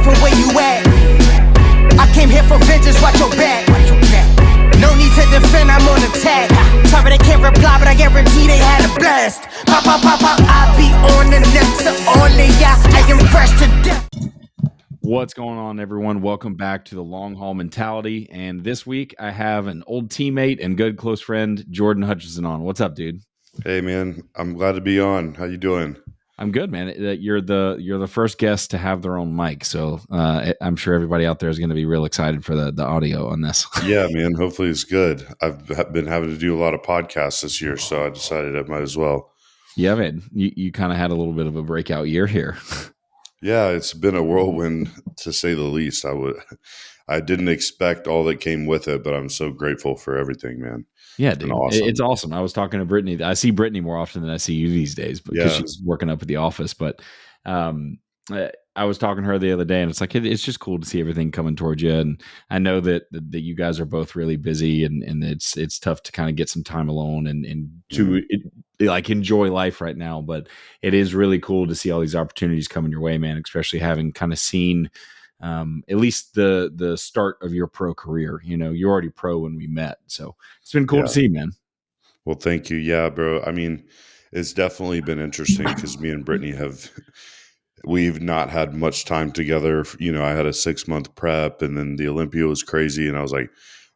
from where you at. I came here for vengeance, watch your back. No need to defend, I'm on attack. Sorry they can't reply, but I guarantee they had a blast. Pop, pop, pop, pop, I be on the next only, yeah, I am fresh to death. What's going on, everyone? Welcome back to the Long Haul Mentality. And this week I have an old teammate and good close friend, Jordan Hutchinson, on. What's up, dude? Hey, man. I'm glad to be on. How you doing? I'm good, man. You're the first guest to have their own mic, so I'm sure everybody out there is going to be real excited for the audio on this. Yeah, man. Hopefully it's good. I've been having to do a lot of podcasts this year, so I decided I might as well. Yeah, man. You kind of had a little bit of a breakout year here. Yeah, it's been a whirlwind to say the least. I didn't expect all that came with it, but I'm so grateful for everything, man. Yeah, dude. Awesome. It's awesome. I was talking to Brittany. I see Brittany more often than I see you these days because she's working up at the office. But I was talking to her the other day, and it's like it's just cool to see everything coming towards you. And I know that you guys are both really busy, and it's tough to kind of get some time alone and to like enjoy life right now. But it is really cool to see all these opportunities coming your way, man. Especially having kind of seen at least the start of your pro career. You know, you're already pro when we met, so it's been cool to see, man. Well, thank you. Yeah, bro. I mean, it's definitely been interesting because me and Brittany we've not had much time together. You know, I had a 6-month prep, and then the Olympia was crazy, and I was like,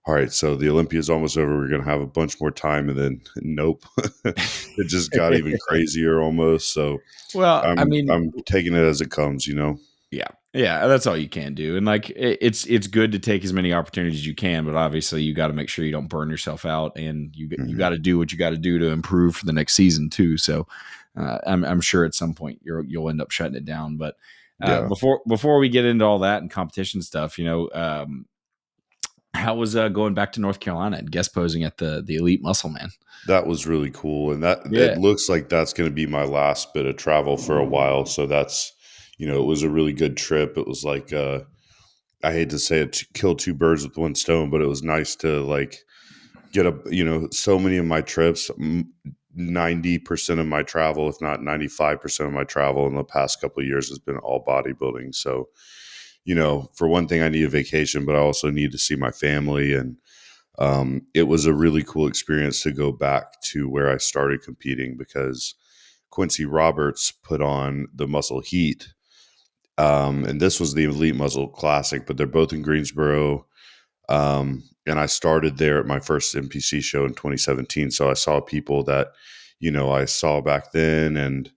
all right, so the Olympia is almost over. We're going to have a bunch more time. And then nope, it just got even crazier almost. So, well, I'm taking it as it comes, you know? Yeah, that's all you can do. And like, it's good to take as many opportunities as you can, but obviously you got to make sure you don't burn yourself out, and you got to do what you got to do to improve for the next season too. So I'm sure at some point you'll end up shutting it down. But before we get into all that and competition stuff, you know, how was going back to North Carolina and guest posing at the Elite Muscle Man? That was really cool. And it looks like that's going to be my last bit of travel for a while. So that's, you know, it was a really good trip. It was like, I hate to say it, kill two birds with one stone, but it was nice to like get so many of my trips, 90% of my travel, if not 95% of my travel in the past couple of years has been all bodybuilding. So, you know, for one thing, I need a vacation, but I also need to see my family. And it was a really cool experience to go back to where I started competing because Quincy Roberts put on the Muscle Heat. And this was the Elite Muscle Classic, but they're both in Greensboro. And I started there at my first NPC show in 2017. So I saw people that, you know, I saw back then, and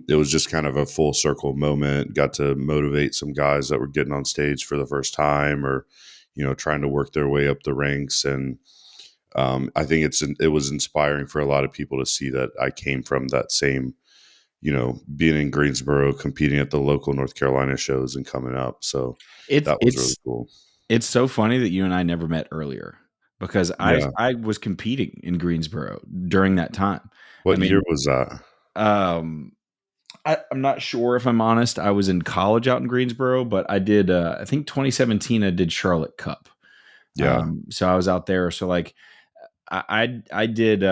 it was just kind of a full circle moment. Got to motivate some guys that were getting on stage for the first time, or, you know, trying to work their way up the ranks. And I think it was inspiring for a lot of people to see that I came from that same, you know, being in Greensboro, competing at the local North Carolina shows and coming up. So that was really cool. It's so funny that you and I never met earlier because I was competing in Greensboro during that time. What year was that? I'm not sure, if I'm honest. I was in college out in Greensboro, but I did, I think 2017, I did Charlotte Cup. Yeah. So I was out there. So like I did,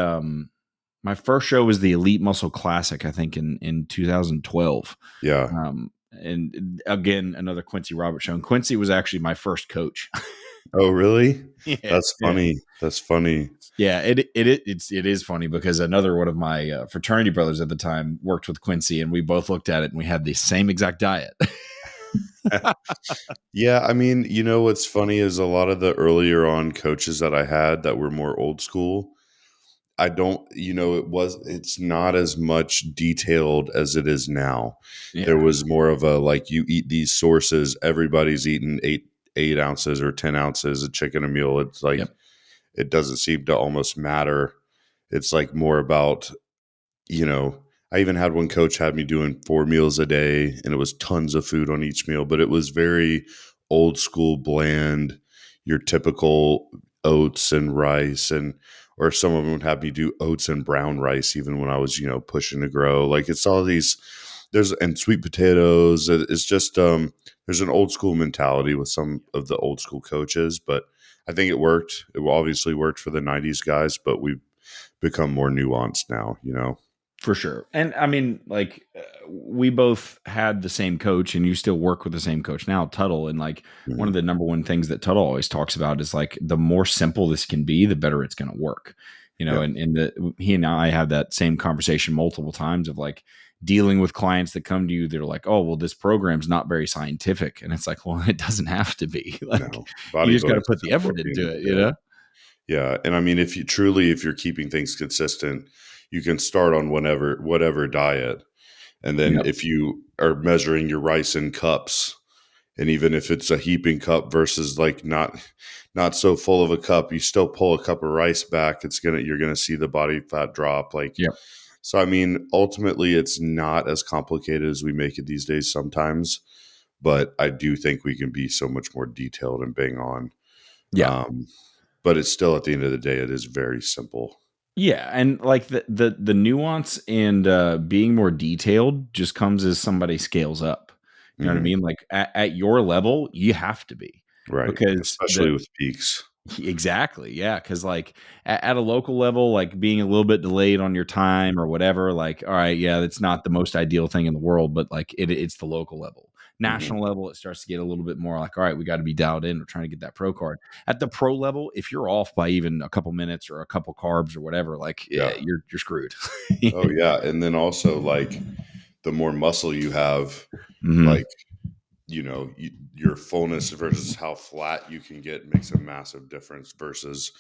my first show was the Elite Muscle Classic, I think in 2012. Yeah. And again, another Quincy Roberts show. And Quincy was actually my first coach. Oh, really? Yeah, that's funny. Yeah. That's funny. Yeah, it is funny because another one of my fraternity brothers at the time worked with Quincy, and we both looked at it and we had the same exact diet. Yeah, I mean, you know what's funny is a lot of the earlier on coaches that I had that were more old school, I don't, you know, it's not as much detailed as it is now. Yeah. There was more of a, like, you eat these sources, everybody's eating 8 ounces or 10 ounces of chicken a meal. It's like, It doesn't seem to almost matter. It's like more about, you know, I even had one coach had me doing 4 meals a day, and it was tons of food on each meal, but it was very old school, bland, your typical oats and rice, or some of them would have me do oats and brown rice, even when I was, you know, pushing to grow. Like, it's all these, and sweet potatoes. It's just, there's an old school mentality with some of the old school coaches, but I think it worked. It obviously worked for the 90s guys, but we've become more nuanced now, you know? For sure. And I mean, like, we both had the same coach, and you still work with the same coach now, Tuttle. And like, one of the number one things that Tuttle always talks about is like, the more simple this can be, the better it's going to work. You know, he and I have that same conversation multiple times of like dealing with clients that come to you. They're like, oh, well, this program's not very scientific. And it's like, well, it doesn't have to be. Like, No, you just got to bodybuilding put is the simple effort at the end into of it, the you day. know? Yeah, and I mean, if you're keeping things consistent, you can start on whatever diet, and then Yep. if you are measuring your rice in cups, and even if it's a heaping cup versus like not so full of a cup, you still pull a cup of rice back, you're gonna see the body fat drop. Like, Yep. so I mean, ultimately, it's not as complicated as we make it these days sometimes, but I do think we can be so much more detailed and bang on. Yeah. But it's still, at the end of the day, it is very simple. Yeah, and like the nuance and being more detailed just comes as somebody scales up. You know what I Mhm. mean? Like at your level, you have to be, Right. because Especially with peaks. exactly, yeah, because like at a local level, like being a little bit delayed on your time or whatever, like, all right, yeah, that's not the most ideal thing in the world, but like it's the local level. Mhm. National level, it starts to get a little bit more like, all right, we got to be dialed in. We're trying to get that pro card. At the pro level, if you're off by even a couple minutes or a couple carbs or whatever, like, Yeah. you're screwed. Oh, yeah, and then also, like, the more muscle you have, Hmm. like, your fullness versus how flat you can get makes a massive difference versus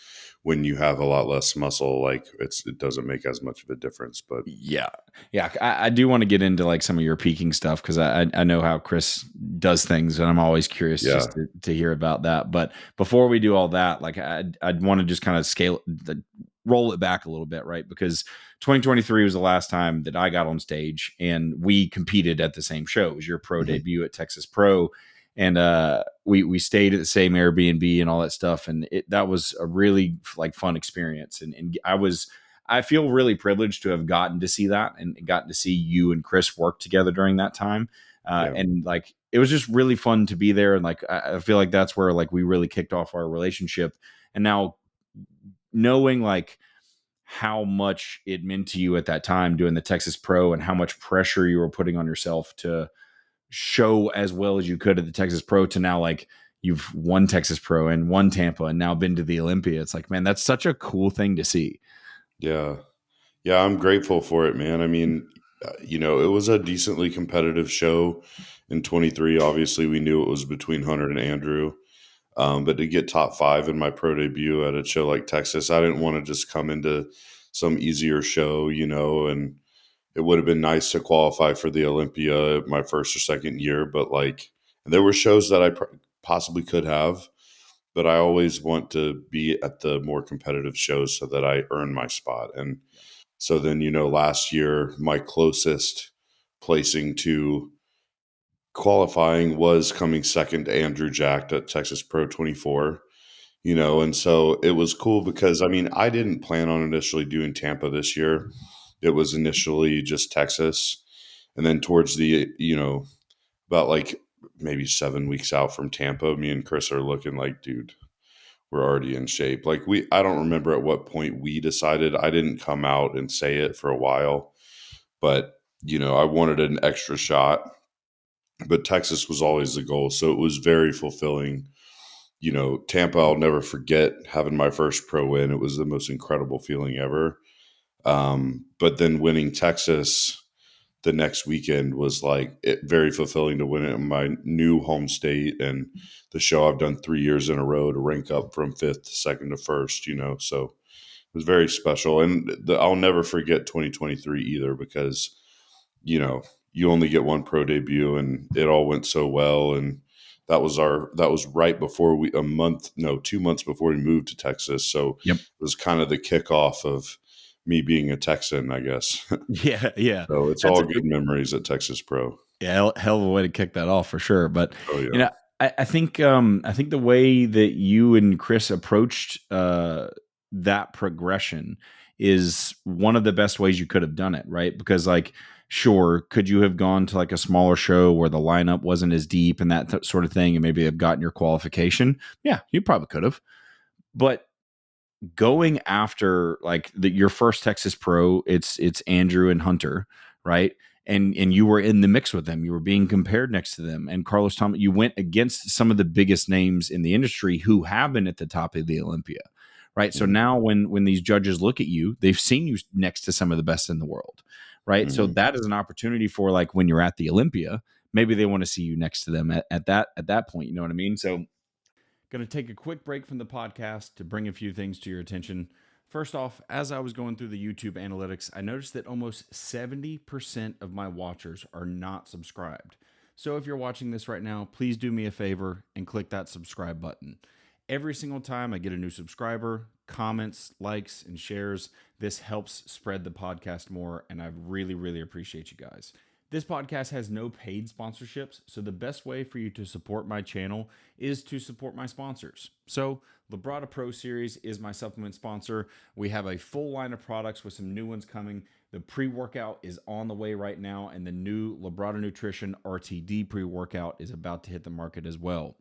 when you have a lot less muscle, like, it doesn't make as much of a difference, but Yeah. Yeah. I do want to get into like some of your peaking stuff, because I know how Chris does things, and I'm always curious yeah. just to hear about that. But before we do all that, like I'd want to just kind of roll it back a little bit, right? Because 2023 was the last time that I got on stage and we competed at the same show. It was your pro Mhm. debut at Texas Pro. And we stayed at the same Airbnb and all that stuff. And that was a really like fun experience. And I feel really privileged to have gotten to see that and gotten to see you and Chris work together during that time. Yeah. And like, it was just really fun to be there. And like, I feel like that's where like we really kicked off our relationship. And now knowing like how much it meant to you at that time doing the Texas Pro, and how much pressure you were putting on yourself to show as well as you could at the Texas Pro, to now like you've won Texas Pro and won Tampa and now been to the Olympia. It's like, man, that's such a cool thing to see. Yeah. Yeah, I'm grateful for it, man. I mean, it was a decently competitive show in 23. Obviously, we knew it was between Hunter and Andrew. But to get top 5 in my pro debut at a show like Texas, I didn't want to just come into some easier show, and it would have been nice to qualify for the Olympia my first or second year. But like, there were shows that I possibly could have, but I always want to be at the more competitive shows so that I earn my spot. And so then, last year, my closest placing to qualifying was coming second to Andrew Jacked at Texas Pro 24, and so it was cool because, I mean, I didn't plan on initially doing Tampa this year. It was initially just Texas. And then towards about like maybe 7 weeks out from Tampa, me and Chris are looking like, dude, we're already in shape. Like I don't remember at what point we decided. I didn't come out and say it for a while, but I wanted an extra shot, but Texas was always the goal. So it was very fulfilling. Tampa, I'll never forget having my first pro win. It was the most incredible feeling ever. But then winning Texas the next weekend was like very fulfilling to win it in my new home state and the show I've done 3 years in a row to rank up from 5th to 2nd to 1st, so it was very special. And I'll never forget 2023 either, because, you only get one pro debut and it all went so well. And that was right before 2 months before we moved to Texas. So Yep. it was kind of the kickoff of me being a Texan, I guess. Yeah. Yeah. So it's That's all good memories at Texas Pro. Yeah, hell of a way to kick that off for sure. But Oh you yeah. know, I think the way that you and Chris approached that progression is one of the best ways you could have done it, right? Because like, sure, could you have gone to like a smaller show where the lineup wasn't as deep and that sort of thing, and maybe have gotten your qualification? Yeah, you probably could have. But going after like your first Texas Pro, it's Andrew and Hunter, right? And you were in the mix with them. You were being compared next to them. And Carlos Thomas, you went against some of the biggest names in the industry who have been at the top of the Olympia, right? So now when these judges look at you, they've seen you next to some of the best in the world, right? So that is an opportunity for like when you're at the Olympia, maybe they want to see you next to them at that point. You know what I mean? So going to take a quick break from the podcast to bring a few things to your attention. First off, as I was going through the YouTube analytics, I noticed that almost 70% of my watchers are not subscribed. So if you're watching this right now, please do me a favor and click that subscribe button. Every single time I get a new subscriber, comments, likes, and shares, this helps spread the podcast more, and I really, really appreciate you guys. This podcast has no paid sponsorships, so the best way for you to support my channel is to support my sponsors. So Labrada Pro Series is my supplement sponsor. We have a full line of products with some new ones coming. The pre-workout is on the way right now, and the new Labrada Nutrition RTD pre-workout is about to hit the market as well.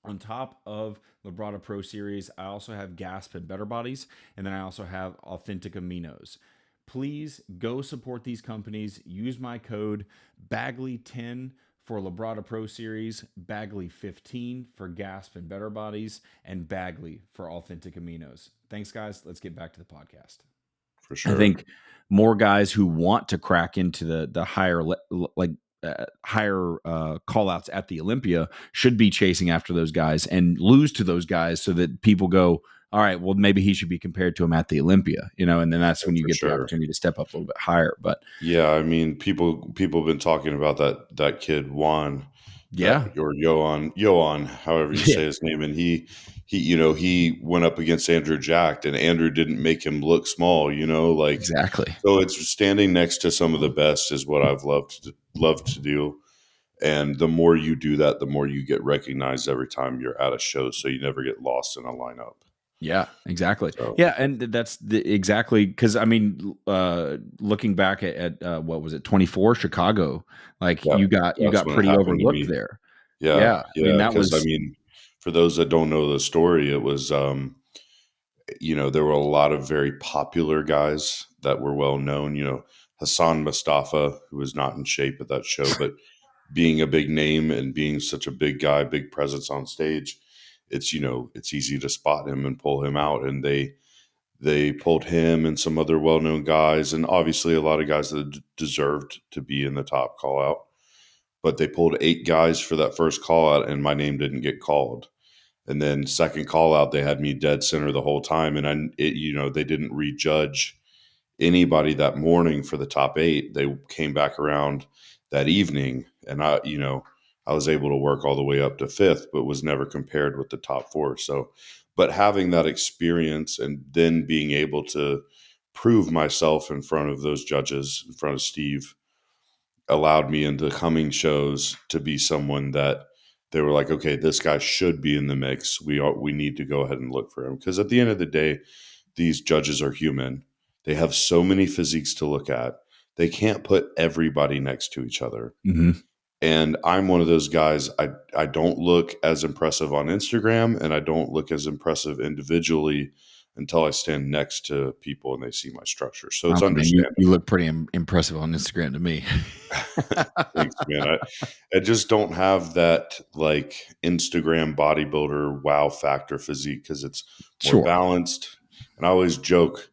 On top of Labrada Pro Series, I also have Gasp and Better Bodies, and then I also have Authentic Aminos. Please go support these companies. Use my code Bagley10 for Labrada Pro Series, Bagley15 for Gasp and Better Bodies, and Bagley for Authentic Aminos. Thanks, guys. Let's get back to the podcast. For sure. I think more guys who want to crack into the higher call outs at the Olympia should be chasing after those guys and lose to those guys so that people go, all right, well, maybe he should be compared to him at the Olympia, and then that's when you get the opportunity to step up a little bit higher. But yeah, I mean, people have been talking about that kid Juan, or Johan, however you say his name, and he went up against Andrew Jacked, and Andrew didn't make him look small, exactly. So it's standing next to some of the best is what I've loved to do. And the more you do that, the more you get recognized every time you're at a show. So you never get lost in a lineup. Yeah, exactly. So. Yeah, and that's exactly because I mean, looking back at what was it, 24 Chicago? Like you got pretty overlooked there. Yeah. I mean, that was. I mean, for those that don't know the story, it was there were a lot of very popular guys that were well known. Hassan Mustafa, who was not in shape at that show, but being a big name and being such a big guy, big presence on stage, it's easy to spot him and pull him out. And they pulled him and some other well-known guys, and obviously a lot of guys that deserved to be in the top call out. But they pulled 8 guys for that first call out, and my name didn't get called. And then second call out, they had me dead center the whole time, and they didn't rejudge anybody that morning for the top 8. They came back around that evening, and I was able to work all the way up to 5th, but was never compared with the top 4. So, but having that experience and then being able to prove myself in front of those judges, in front of Steve, allowed me in the coming shows to be someone that they were like, okay, this guy should be in the mix. We need to go ahead and look for him. Because at the end of the day, these judges are human. They have so many physiques to look at. They can't put everybody next to each other. Mm-hmm. And I'm one of those guys. I don't look as impressive on Instagram, and I don't look as impressive individually until I stand next to people and they see my structure. So it's understandable. You look pretty impressive on Instagram to me. Thanks, man. I just don't have that like Instagram bodybuilder wow factor physique because it's more balanced. And I always joke,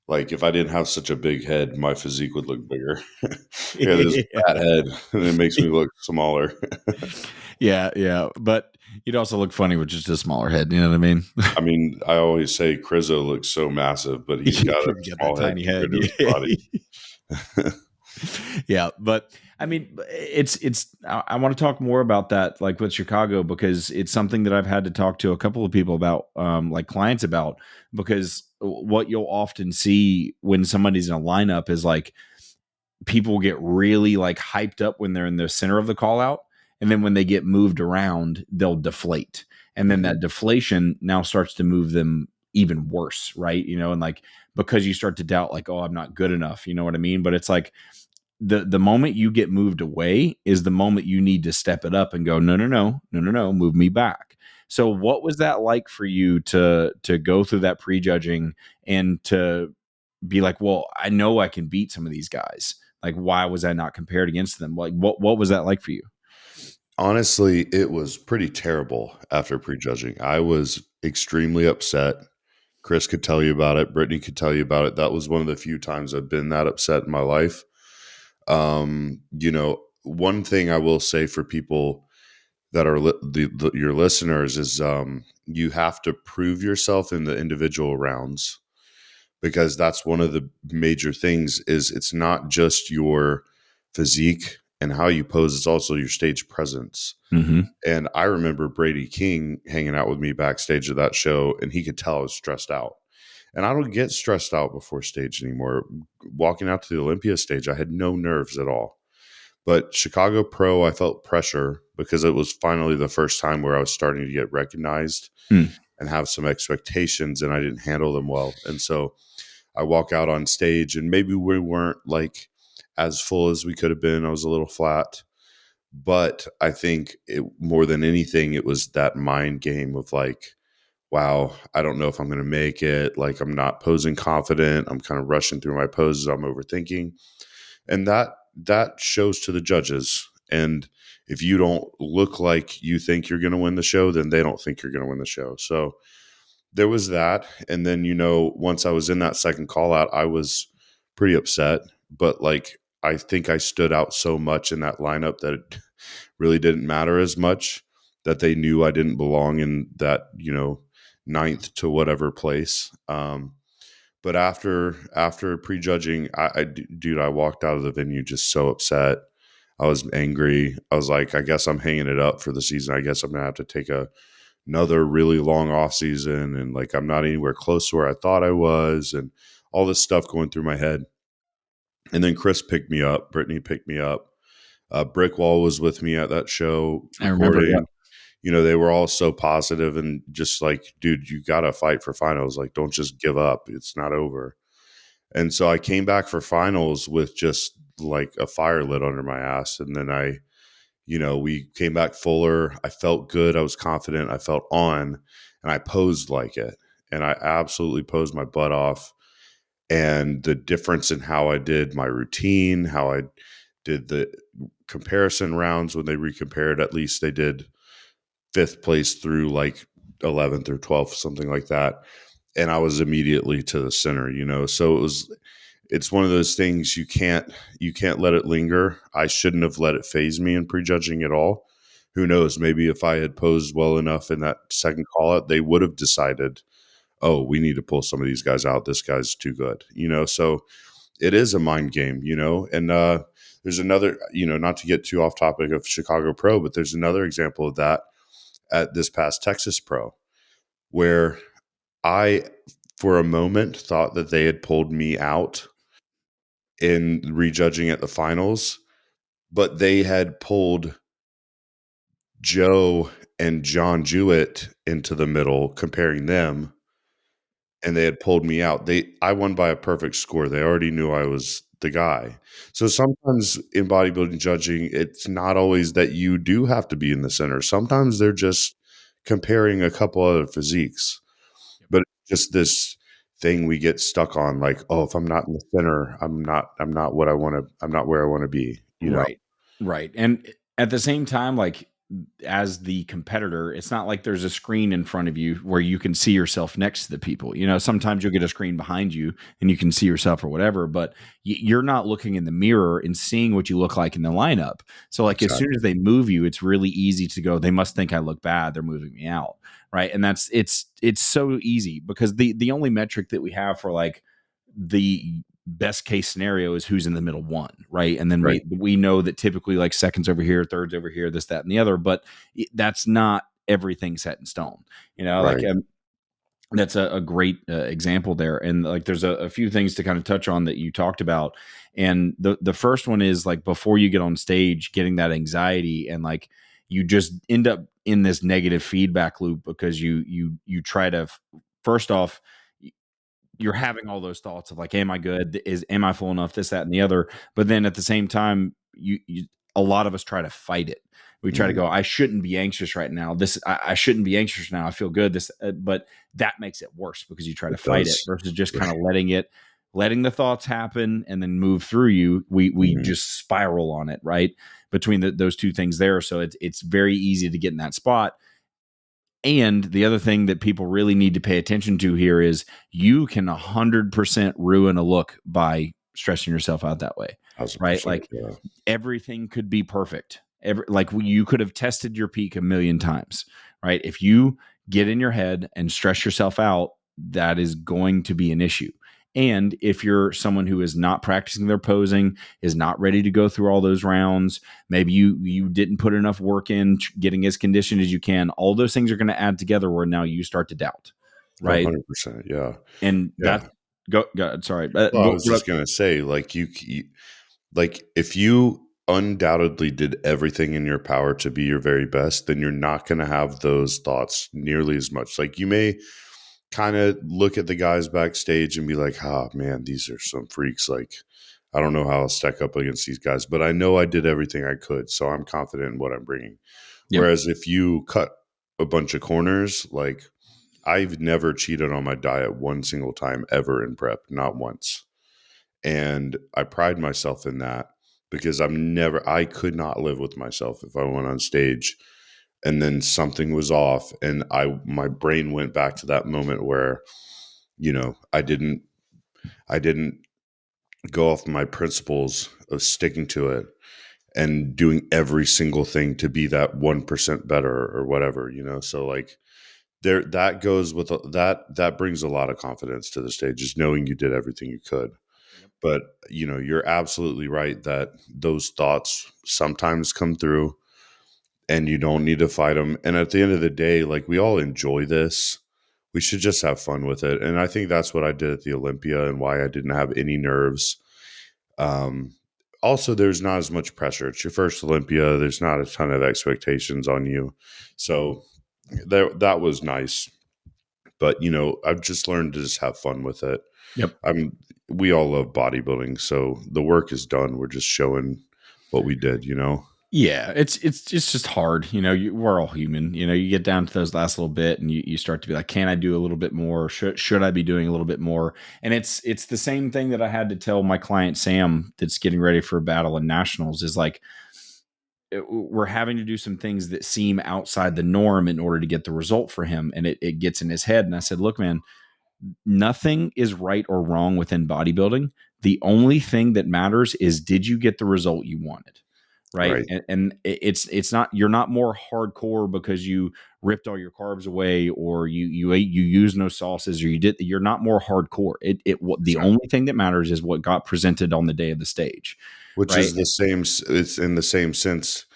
like, if I didn't have such a big head, my physique would look bigger. This fat head, and it makes me look smaller. Yeah. But you'd also look funny with just a smaller head. You know what I mean? I mean, I always say Crizzo looks so massive, but he's got a small head, tiny head. Body. Yeah, but I mean, I want to talk more about that, like with Chicago, because it's something that I've had to talk to a couple of people about, like clients about, because what you'll often see when somebody's in a lineup is like people get really like hyped up when they're in the center of the call out. And then when they get moved around, they'll deflate. And then that deflation now starts to move them even worse. Right. And like, because you start to doubt like, oh, I'm not good enough. You know what I mean? But it's like, the moment you get moved away is the moment you need to step it up and go, no, move me back. So what was that like for you to go through that prejudging and to be like, well, I know I can beat some of these guys. Like, why was I not compared against them? Like, what was that like for you? Honestly, it was pretty terrible after prejudging. I was extremely upset. Chris could tell you about it. Brittany could tell you about it. That was one of the few times I've been that upset in my life. One thing I will say for people that are your listeners is you have to prove yourself in the individual rounds, because that's one of the major things. Is it's not just your physique and how you pose, it's also your stage presence. Mm-hmm. And I remember Brady King hanging out with me backstage at that show, and he could tell I was stressed out. And I don't get stressed out before stage anymore. Walking out to the Olympia stage, I had no nerves at all. But Chicago Pro, I felt pressure because it was finally the first time where I was starting to get recognized and have some expectations, and I didn't handle them well. And so I walk out on stage, and maybe we weren't like as full as we could have been. I was a little flat. But I think more than anything, it was that mind game of like, wow, I don't know if I'm going to make it. Like, I'm not posing confident. I'm kind of rushing through my poses. I'm overthinking. And that shows to the judges. And if you don't look like you think you're going to win the show, then they don't think you're going to win the show. So there was that. And then, once I was in that second call out, I was pretty upset. But like, I think I stood out so much in that lineup that it really didn't matter as much, that they knew I didn't belong in that, ninth to whatever place. But after prejudging, dude, I walked out of the venue just so upset. I was angry. I was like, I guess I'm hanging it up for the season. I guess I'm gonna have to take another really long off season, and like I'm not anywhere close to where I thought I was, and all this stuff going through my head. And then Chris picked me up. Brittany picked me up. Brickwall was with me at that show recording. I remember, yeah. They were all so positive and just like, dude, you got to fight for finals. Like, don't just give up. It's not over. And so I came back for finals with just like a fire lit under my ass. And then we came back fuller. I felt good. I was confident. I felt on, and I posed like it. And I absolutely posed my butt off. And the difference in how I did my routine, how I did the comparison rounds, when they recompared, at least they did 5th place through like 11th or 12th, something like that. And I was immediately to the center, so it's one of those things you can't let it linger. I shouldn't have let it phase me in prejudging at all. Who knows? Maybe if I had posed well enough in that second call out, they would have decided, oh, we need to pull some of these guys out. This guy's too good, so it is a mind game, and there's another, not to get too off topic of Chicago Pro, but there's another example of that at this past Texas Pro, where I, for a moment, thought that they had pulled me out in rejudging at the finals, but they had pulled Joe and John Jewett into the middle, comparing them, and they had pulled me out. I won by a perfect score. They already knew I was the guy. So sometimes in bodybuilding judging, it's not always that you do have to be in the center. Sometimes they're just comparing a couple other physiques. But it's just this thing we get stuck on, like, oh, if I'm not in the center, I'm not what I want to, I'm not where I want to be, Right. And at the same time, like, as the competitor, it's not like there's a screen in front of you where you can see yourself next to the people. Sometimes you'll get a screen behind you and you can see yourself or whatever, but you're not looking in the mirror and seeing what you look like in the lineup. So like, exactly. As soon as they move you, it's really easy to go, they must think I look bad, they're moving me out. Right. And it's so easy, because the only metric that we have for like the best case scenario is who's in the middle one, right? And then right. we know that typically like seconds over here, thirds over here, this, that, and the other, but that's not everything set in stone, right. like that's a great example there. And like, there's a few things to kind of touch on that you talked about. And the first one is like, before you get on stage, getting that anxiety, and like, you just end up in this negative feedback loop, because you try to, first off, you're having all those thoughts of like, am I good? Am I full enough? This, that, and the other. But then at the same time, you a lot of us try to fight it. We try to go, I shouldn't be anxious right now. I shouldn't be anxious now. I feel good. But that makes it worse because you try to fight it versus just kind of letting the thoughts happen and then move through you. We just spiral on it, right? Between those two things there. So it's very easy to get in that spot. And the other thing that people really need to pay attention to here is you can 100% ruin a look by stressing yourself out that way, right? Like everything could be perfect. Like you could have tested your peak a million times, right? If you get in your head and stress yourself out, that is going to be an issue. And if you're someone who is not practicing their posing, is not ready to go through all those rounds, maybe you didn't put enough work in getting as conditioned as you can, all those things are going to add together where now you start to doubt, right? 100%, yeah. And that go sorry. Well, I was just going to say, like you like if you undoubtedly did everything in your power to be your very best, then you're not going to have those thoughts nearly as much. Like you may kind of look at the guys backstage and be like, man, these are some freaks. Like, I don't know how I'll stack up against these guys, but I know I did everything I could. So I'm confident in what I'm bringing. Yep. Whereas if you cut a bunch of corners, like I've never cheated on my diet one single time ever in prep, not once. And I pride myself in that because I could not live with myself if I went on stage and then something was off and my brain went back to that moment where, I didn't go off my principles of sticking to it and doing every single thing to be that 1% better or whatever, so like that goes with that brings a lot of confidence to the stage, just knowing you did everything you could. But, you're absolutely right that those thoughts sometimes come through and you don't need to fight them. And at the end of the day, like we all enjoy this. We should just have fun with it. And I think that's what I did at the Olympia and why I didn't have any nerves. Also, there's not as much pressure. It's your first Olympia. There's not a ton of expectations on you. So that was nice. But, I've just learned to just have fun with it. Yep. We all love bodybuilding, so the work is done. We're just showing what we did, Yeah, it's just hard. We're all human. You get down to those last little bit and you start to be like, can I do a little bit more? Should I be doing a little bit more? And it's the same thing that I had to tell my client, Sam, that's getting ready for a battle in nationals is like, we're having to do some things that seem outside the norm in order to get the result for him. And it gets in his head. And I said, look, man, nothing is right or wrong within bodybuilding. The only thing that matters is, did you get the result you wanted? Right. And it's not, you're not more hardcore because you ripped all your carbs away or you used no sauces or you're not more hardcore. The only thing that matters is what got presented on the day of the stage. Which is the same. It's in the same sense,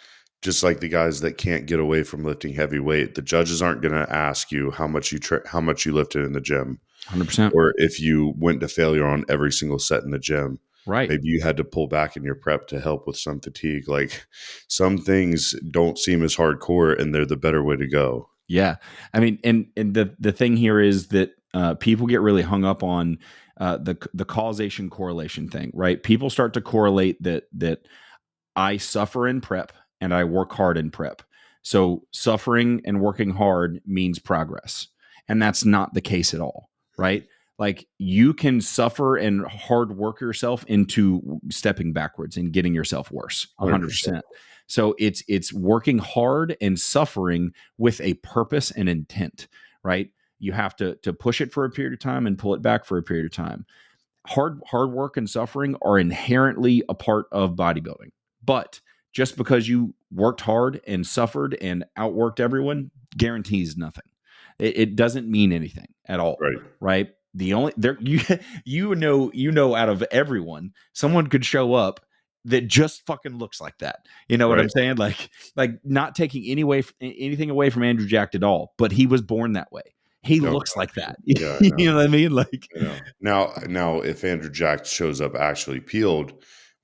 just like the guys that can't get away from lifting heavy weight. The judges aren't going to ask you how much you lifted in the gym. 100%. Or if you went to failure on every single set in the gym. Right. Maybe you had to pull back in your prep to help with some fatigue. Like some things don't seem as hardcore and they're the better way to go. Yeah. I mean, and the thing here is that people get really hung up on the causation correlation thing, right? People start to correlate that I suffer in prep and I work hard in prep. So suffering and working hard means progress. And that's not the case at all, right? Like you can suffer and hard work yourself into stepping backwards and getting yourself worse. 100%. So it's working hard and suffering with a purpose and intent, right? You have to push it for a period of time and pull it back for a period of time. Hard work and suffering are inherently a part of bodybuilding. But just because you worked hard and suffered and outworked everyone guarantees nothing. It doesn't mean anything at all, right? The only out of everyone, someone could show up that just fucking looks like that. You know what I'm saying? Like not taking anything away from Andrew Jack at all, but he was born that way. He looks like that. Yeah, you know what I mean? Like now if Andrew Jack shows up actually peeled,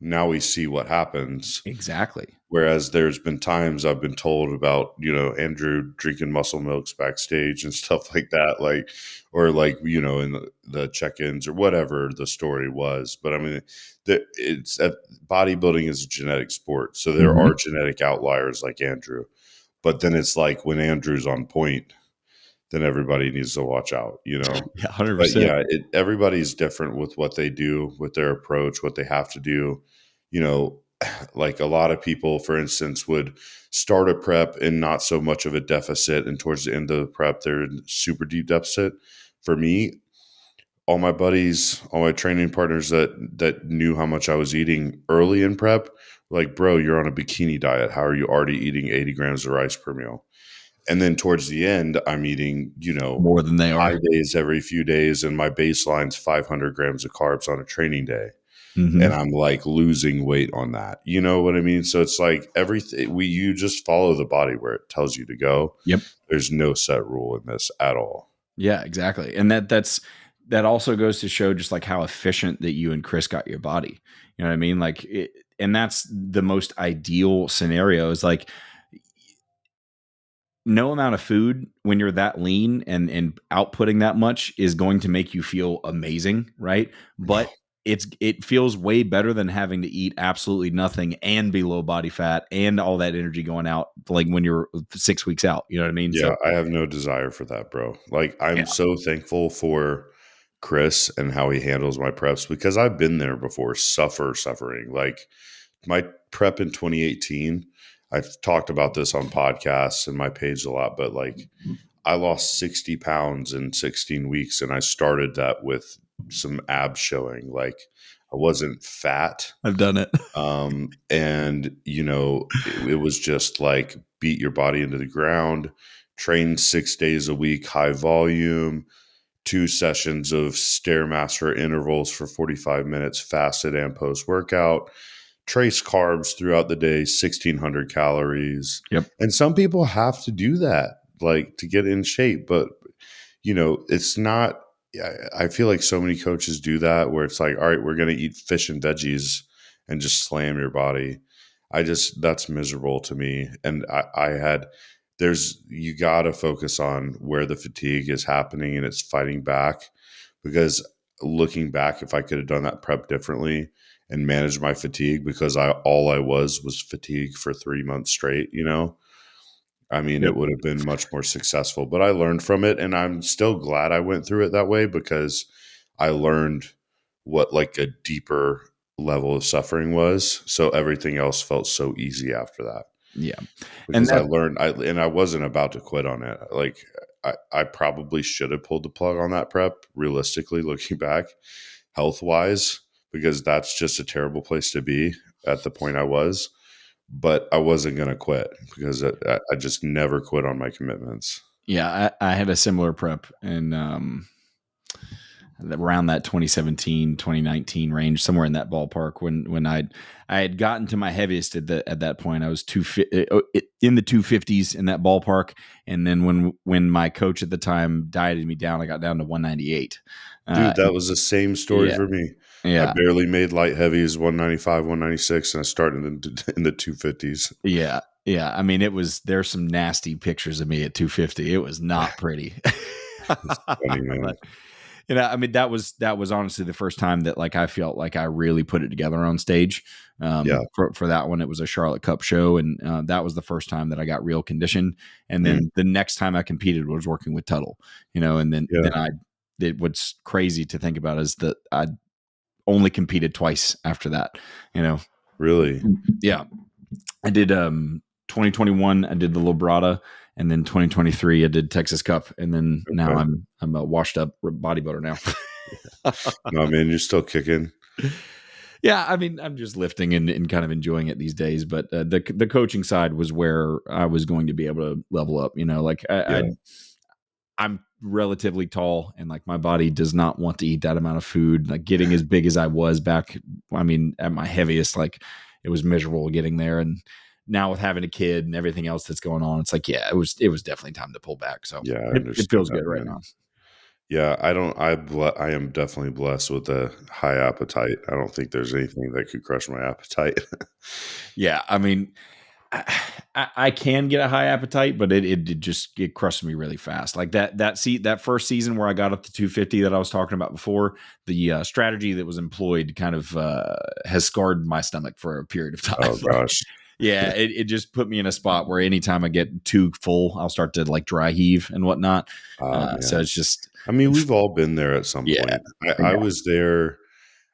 now we see what happens. Exactly. Whereas there's been times I've been told about, Andrew drinking muscle milks backstage and stuff like that, or in the check-ins or whatever the story was. But I mean, bodybuilding is a genetic sport. So there are genetic outliers like Andrew, but then it's like when Andrew's on point, then everybody needs to watch out, Yeah, 100%. But yeah, everybody's different with what they do, with their approach, what they have to do. Like a lot of people, for instance, would start a prep in not so much of a deficit, and towards the end of the prep, they're in super deep deficit. For me, all my buddies, all my training partners that knew how much I was eating early in prep, like, bro, you're on a bikini diet. How are you already eating 80 grams of rice per meal? And then towards the end, I'm eating, more than they are. 5 days every few days, and my baseline's 500 grams of carbs on a training day. Mm-hmm. And I'm like losing weight on that. You know what I mean? So it's like everything you just follow the body where it tells you to go. Yep. There's no set rule in this at all. Yeah, exactly. And that also goes to show just like how efficient that you and Chris got your body. You know what I mean? Like, and that's the most ideal scenario is like no amount of food when you're that lean and outputting that much is going to make you feel amazing. Right. But it feels way better than having to eat absolutely nothing and be low body fat and all that energy going out like when you're 6 weeks out. You know what I mean? Yeah, So, I have no desire for that, bro. Like, I'm so thankful for Chris and how he handles my preps, because I've been there before, suffering. Like my prep in 2018, I've talked about this on podcasts and my page a lot, but like I lost 60 pounds in 16 weeks, and I started that with some abs showing. Like I wasn't fat. I've done it. And it was just like beat your body into the ground, train 6 days a week, high volume, 2 sessions of Stairmaster intervals for 45 minutes, fasted and post workout, trace carbs throughout the day, 1,600 calories. Yep. And some people have to do that, like to get in shape, but it's not. I feel like so many coaches do that where it's like, all right, we're going to eat fish and veggies and just slam your body. That's miserable to me. And you got to focus on where the fatigue is happening and it's fighting back, because looking back, if I could have done that prep differently and managed my fatigue, because all I was fatigue for 3 months straight, I mean, Yep. It would have been much more successful, but I learned from it, and I'm still glad I went through it that way, because I learned what like a deeper level of suffering was. So everything else felt so easy after that. Yeah. Because I learned, I wasn't about to quit on it. Like I probably should have pulled the plug on that prep, realistically, looking back, health wise, because that's just a terrible place to be at the point I was. But I wasn't going to quit, because I just never quit on my commitments. Yeah, I had a similar prep in around that 2017, 2019 range, somewhere in that ballpark. When I had gotten to my heaviest at that point, I was in the 250s in that ballpark. And then when my coach at the time dieted me down, I got down to 198. Dude, that was the same story for me. Yeah. I barely made light heavies, 195, 196, and I started in the 250s. Yeah. Yeah. I mean, there's some nasty pictures of me at 250. It was not pretty. It's funny, man. But, I mean, that was honestly the first time that like I felt like I really put it together on stage. For that one, it was a Charlotte Cup show, and that was the first time that I got real conditioned. And then the next time I competed was working with Tuttle, and then what's crazy to think about is that I only competed twice after that. Really? Yeah, I did 2021. I did the Librata. And then 2023, I did Texas Cup, and then now I'm a washed up bodybuilder now. No, man, you're still kicking. Yeah, I mean, I'm just lifting and kind of enjoying it these days. But the coaching side was where I was going to be able to level up. Like I'm relatively tall, and like my body does not want to eat that amount of food. Like getting as big as I was back, I mean, at my heaviest, like it was miserable getting there, and now with having a kid and everything else that's going on, it's like, yeah, it was definitely time to pull back. So yeah, it feels good right now. Yeah, I am definitely blessed with a high appetite. I don't think there's anything that could crush my appetite. Yeah, I mean, I can get a high appetite, but it crushed me really fast. Like that first season where I got up to 250 that I was talking about before, the strategy that was employed kind of has scarred my stomach for a period of time. Oh gosh. Yeah, it just put me in a spot where anytime I get too full, I'll start to like dry heave and whatnot. Oh So man. it's just, I mean, we've all been there at some yeah, point. I yeah, was there.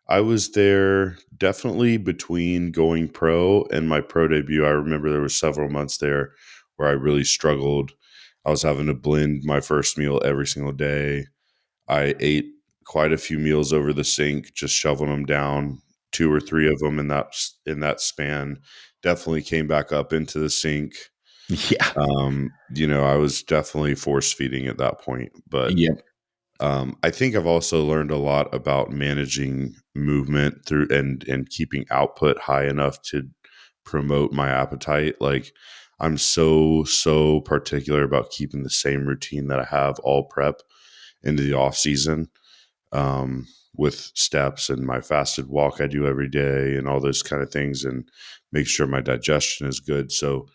I was there definitely between going pro and my pro debut. I remember there were several months there where I really struggled. I was having to blend my first meal every single day. I ate quite a few meals over the sink, just shoveling them down, two or three of them in that span. Definitely came back up into the sink. yeah, I was definitely force feeding at that point, but yep, I think I've also learned a lot about managing movement through and keeping output high enough to promote my appetite. Like I'm so particular about keeping the same routine that I have all prep into the off season, with steps and my fasted walk I do every day and all those kind of things, and make sure my digestion is good. So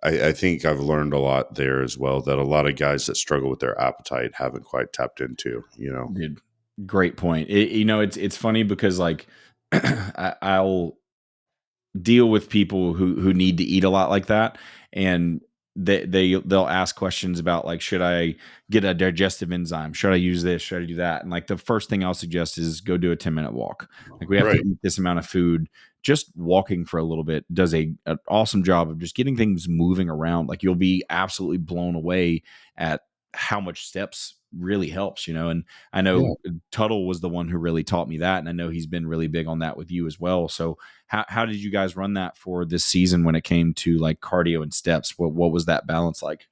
I think I've learned a lot there as well that a lot of guys that struggle with their appetite haven't quite tapped into. dude, great point. It's funny because like I'll deal with people who need to eat a lot like that, and they'll ask questions about like, should I get a digestive enzyme, should I use this, should I do that, and like the first thing I'll suggest is go do a 10-minute walk. Like we have to Right. eat this amount of food. Just walking for a little bit does an awesome job of just getting things moving around. Like you'll be absolutely blown away at how much steps really helps, and I Yeah. know Tuttle was the one who really taught me that, and I know he's been really big on that with you as well. So how did you guys run that for this season when it came to like cardio and steps? What was that balance like?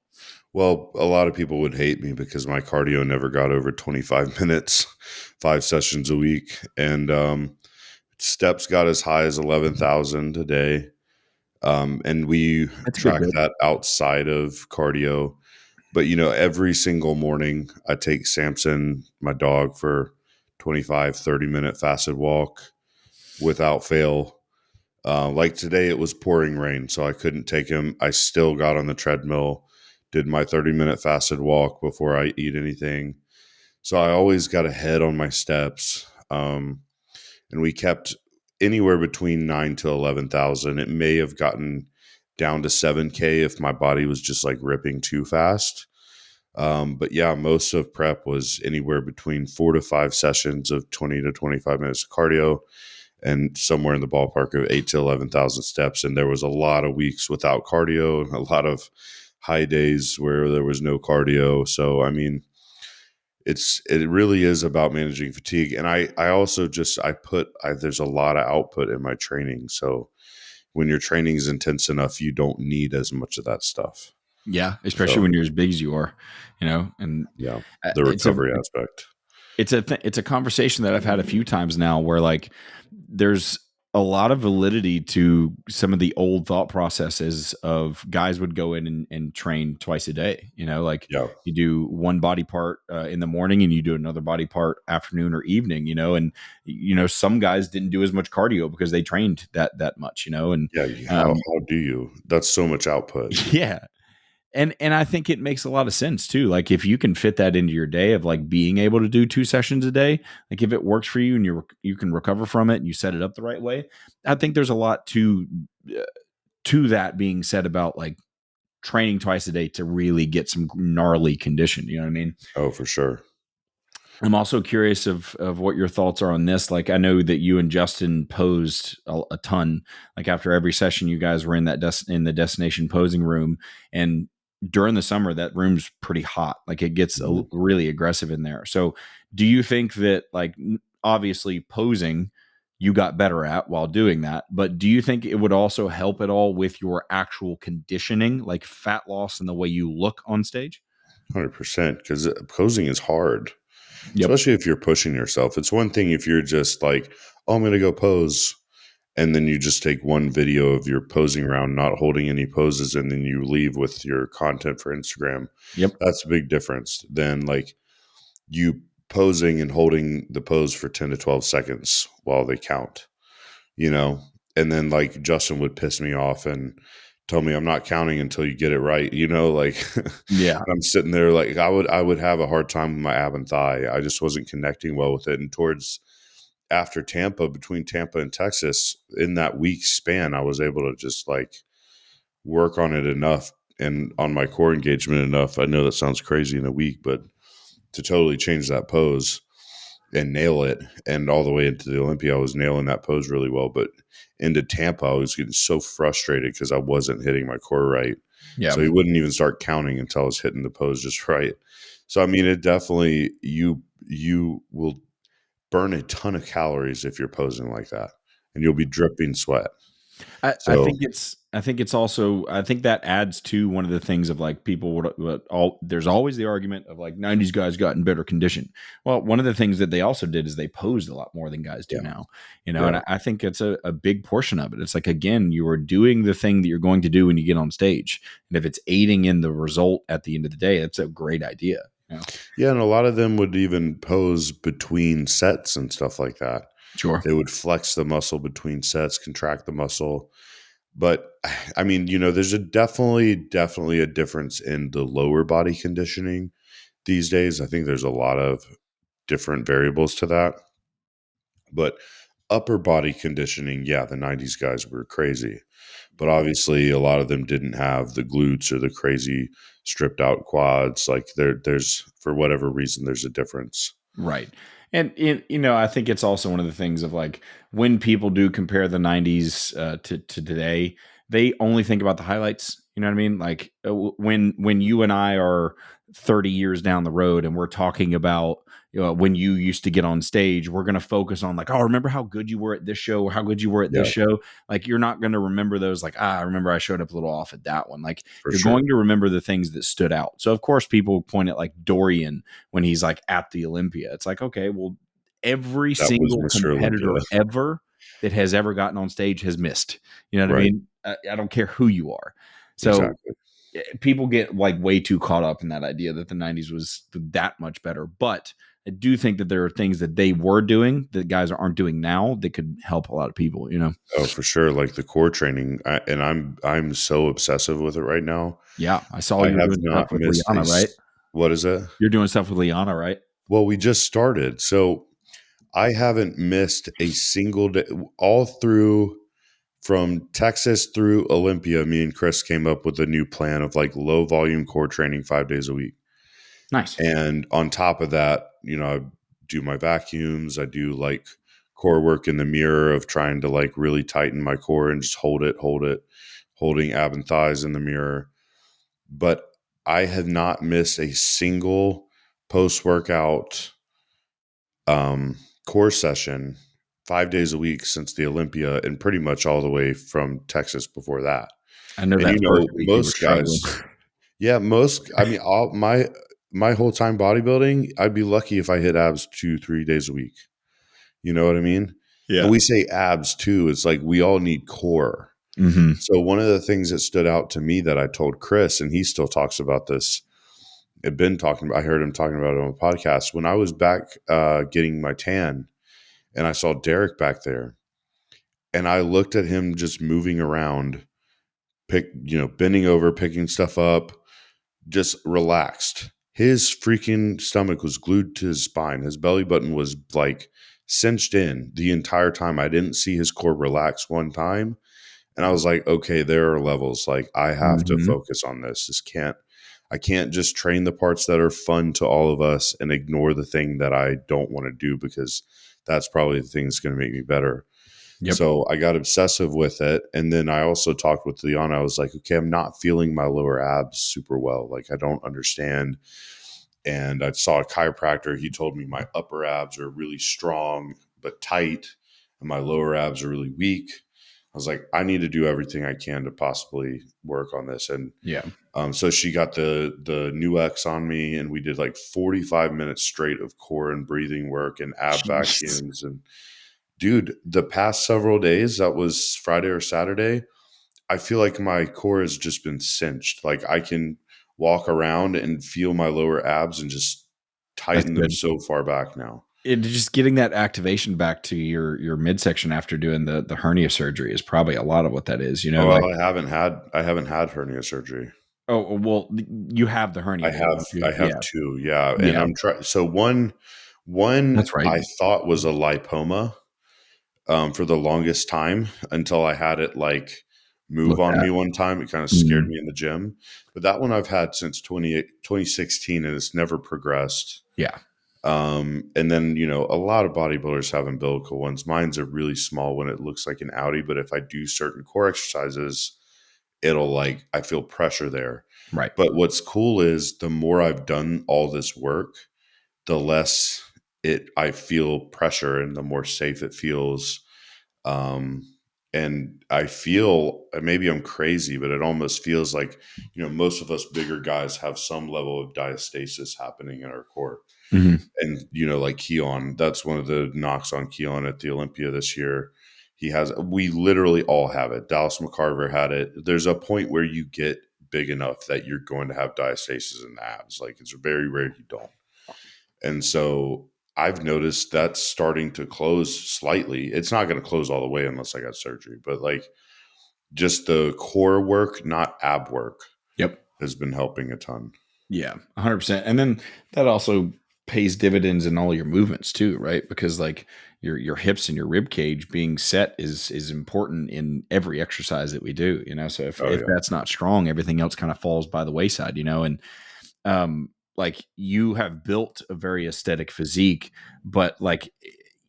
Well, a lot of people would hate me because my cardio never got over 25 minutes, 5 sessions a week. And steps got as high as 11,000 a day. And we That's a good track day. that outside of cardio. But, every single morning I take Samson, my dog, for 25, 30-minute fasted walk without fail. Like today, it was pouring rain, so I couldn't take him. I still got on the treadmill, did my 30-minute fasted walk before I eat anything. So I always got ahead on my steps. And we kept anywhere between 9 to 11,000. It may have gotten down to 7K if my body was just like ripping too fast. But yeah, most of prep was anywhere between 4 to 5 sessions of 20 to 25 minutes of cardio and somewhere in the ballpark of 8 to 11,000 steps. And there was a lot of weeks without cardio and a lot of high days where there was no cardio. So, I mean, it really is about managing fatigue. And I also there's a lot of output in my training. So when your training is intense enough, you don't need as much of that stuff. Yeah, especially So when you're as big as you are, and yeah, the it's a recovery aspect. it's a conversation that I've had a few times now where like there's a lot of validity to some of the old thought processes of guys would go in and train twice a day. Like Yeah. you do one body part in the morning and you do another body part afternoon or evening. And some guys didn't do as much cardio because they trained that much. And Yeah. How do you? That's so much output. yeah, and I think it makes a lot of sense too. Like if you can fit that into your day of like being able to do 2 sessions a day, like if it works for you and you can recover from it and you set it up the right way, I think there's a lot to that being said about like training twice a day to really get some gnarly condition. You know what I mean? Oh, for sure. I'm also curious of what your thoughts are on this. Like, I know that you and Justin posed a ton. Like after every session, you guys were in in the destination posing room, and during the summer, that room's pretty hot. Like it gets Mhm. really aggressive in there. So, do you think that like obviously posing you got better at while doing that, but do you think it would also help at all with your actual conditioning, like fat loss and the way you look on stage? 100%. Because posing is hard, Yep. especially if you're pushing yourself. It's one thing if you're just like, oh, I'm going to go pose. And then you just take one video of your posing around, not holding any poses, and then you leave with your content for Instagram. Yep. That's a big difference than like you posing and holding the pose for 10 to 12 seconds while they count, and then like Justin would piss me off and tell me I'm not counting until you get it right, like Yeah. I'm sitting there like I would have a hard time with my ab and thigh. I just wasn't connecting well with it. And towards after Tampa, between Tampa and Texas, in that week span, I was able to just like work on it enough and on my core engagement enough. I know that sounds crazy in a week, but to totally change that pose and nail it. And all the way into the Olympia, I was nailing that pose really well. But into Tampa, I was getting so frustrated because I wasn't hitting my core right. Yeah. So he wouldn't even start counting until I was hitting the pose just right. So I mean, it definitely you will burn a ton of calories if you're posing like that, and you'll be dripping sweat. I So think it's also, I think that adds to one of the things of like people would all, there's always the argument of like 90s guys got in better condition. Well, one of the things that they also did is they posed a lot more than guys do yeah, now, and yeah, I think it's a big portion of it. It's like, again, you are doing the thing that you're going to do when you get on stage. And if it's aiding in the result at the end of the day, that's a great idea. yeah. And a lot of them would even pose between sets and stuff like that. Sure. They would flex the muscle between sets, contract the muscle. But I mean, there's definitely a difference in the lower body conditioning these days. I think there's a lot of different variables to that. But upper body conditioning, yeah, the 90s guys were crazy. But obviously a lot of them didn't have the glutes or the crazy stripped out quads. Like there's for whatever reason there's a difference. Right. And I think it's also one of the things of like when people do compare the 90s to today, they only think about the highlights. You know what I mean? Like when you and I are 30 years down the road and we're talking about when you used to get on stage, we're going to focus on like, oh, remember how good you were at this show or how good you were at this Yeah, show. Like you're not going to remember those like, I remember I showed up a little off at that one. Like for you're sure. going to remember the things that stood out. So of course people point at like Dorian when he's like at the Olympia. It's like, okay, well, every That was single Mr. competitor Olympia. ever that has ever gotten on stage has missed. You know what I Right. mean? I don't care who you are. So Exactly. people get like way too caught up in that idea that the 90s was that much better. But I do think that there are things that they were doing that guys aren't doing now that could help a lot of people, Oh, for sure. Like the core training. And I'm so obsessive with it right now. Yeah. I saw I you were have doing stuff not with missed Liana, right? what is it? You're doing stuff with Liana, right? Well, we just started. So I haven't missed a single day all through from Texas through Olympia. Me and Chris came up with a new plan of like low volume core training 5 days a week. Nice. And on top of that, I do my vacuums. I do like core work in the mirror of trying to like really tighten my core and just hold it, holding ab and thighs in the mirror. But I have not missed a single post workout core session 5 days a week since the Olympia and pretty much all the way from Texas before that. I know And that first week you were most struggling. guys, yeah, I mean, all my whole time bodybuilding, I'd be lucky if I hit abs 2-3 days a week. You know what I mean? And Yeah. we say abs too. It's like we all need core. Mm-hmm. So one of the things that stood out to me that I told Chris, and he still talks about this, I heard him talking about it on a podcast when I was back getting my tan, and I saw Derek back there, and I looked at him just moving around, bending over, picking stuff up, just relaxed. His freaking stomach was glued to his spine. His belly button was like cinched in the entire time. I didn't see his core relax one time. And I was like, okay, there are levels. Like I have to Mm-hmm. focus on this. I can't just train the parts that are fun to all of us and ignore the thing that I don't want to do because that's probably the thing that's going to make me better. Yep. So I got obsessive with it. And then I also talked with Liana. I was like, okay, I'm not feeling my lower abs super well. Like I don't understand. And I saw a chiropractor. He told me my upper abs are really strong but tight, and my lower abs are really weak. I was like, I need to do everything I can to possibly work on this. And Yeah. so she got the nuance on me, and we did like 45 minutes straight of core and breathing work and ab Jeez. vacuums. And dude, the past several days, that was Friday or Saturday, I feel like my core has just been cinched. Like I can walk around and feel my lower abs and just tightened them so far back now. Just getting that activation back to your midsection after doing the hernia surgery is probably a lot of what that is. I haven't had hernia surgery. Oh, well, you have the hernia. I have two. Yeah. And Yeah. I'm trying. So one That's right. I thought was a lipoma for the longest time until I had it like move on me one time. It kind of scared me in the gym. But that one I've had since 2016 and it's never progressed. Yeah. And then, a lot of bodybuilders have umbilical ones. Mine's a really small one. It looks like an outie, but if I do certain core exercises, I feel pressure there. Right. But what's cool is the more I've done all this work, the less I feel pressure and the more safe it feels. And I feel, maybe I'm crazy, but it almost feels like, most of us bigger guys have some level of diastasis happening in our core. Mm-hmm. And, like Keon, that's one of the knocks on Keon at the Olympia this year. We literally all have it. Dallas McCarver had it. There's a point where you get big enough that you're going to have diastasis in the abs. Like it's very rare you don't. And so I've noticed that's starting to close slightly. It's not going to close all the way unless I got surgery, but like just the core work, not ab work. Yep. Has been helping a ton. Yeah, 100%. And then that also pays dividends in all your movements too, right? Because like your hips and your rib cage being set is important in every exercise that we do, So if that's not strong, everything else kind of falls by the wayside, and like you have built a very aesthetic physique, but like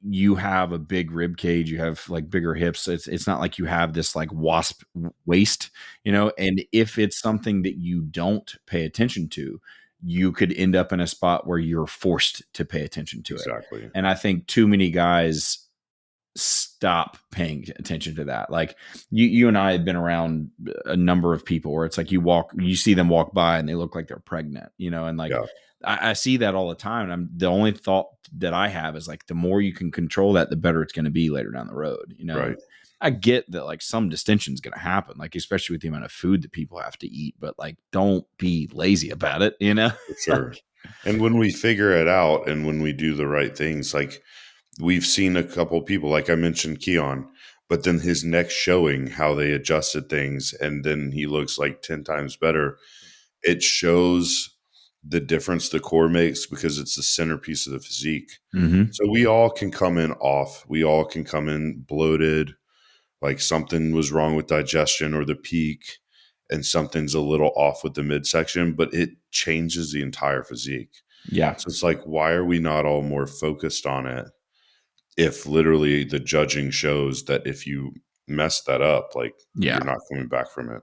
you have a big rib cage, you have like bigger hips. It's not like you have this like wasp waist, and if it's something that you don't pay attention to, you could end up in a spot where you're forced to pay attention to it. Exactly. And I think too many guys stop paying attention to that. Like you and I have been around a number of people where it's like you see them walk by and they look like they're pregnant, and like I see that all the time. And the only thought that I have is like, the more you can control that, the better it's going to be later down the road. Right. I get that like some distension is going to happen, like especially with the amount of food that people have to eat, but like, don't be lazy about it, For sure. And when we figure it out and when we do the right things, like we've seen a couple people, like I mentioned Keon, but then his next showing, how they adjusted things, and then he looks like 10 times better. It shows the difference the core makes because it's the centerpiece of the physique. Mm-hmm. So we all can come in off. We all can come in bloated, like something was wrong with digestion or the peak, and something's a little off with the midsection, but it changes the entire physique. Yeah. So it's like, why are we not all more focused on it? If literally the judging shows that if you mess that up, like you're not coming back from it.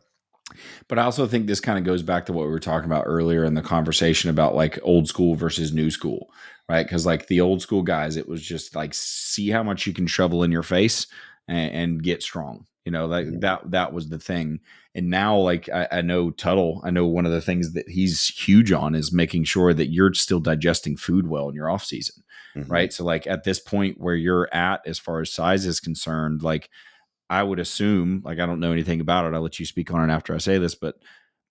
But I also think this kind of goes back to what we were talking about earlier in the conversation about like old school versus new school, right? Because like the old school guys, it was just like, see how much you can shovel in your face and get strong. Like that was the thing. And now, like I know Tuttle, I know one of the things that he's huge on is making sure that you're still digesting food well in your off season, right? So like at this point where you're at, as far as size is concerned, like I would assume, like I don't know anything about it, I'll let you speak on it after I say this, but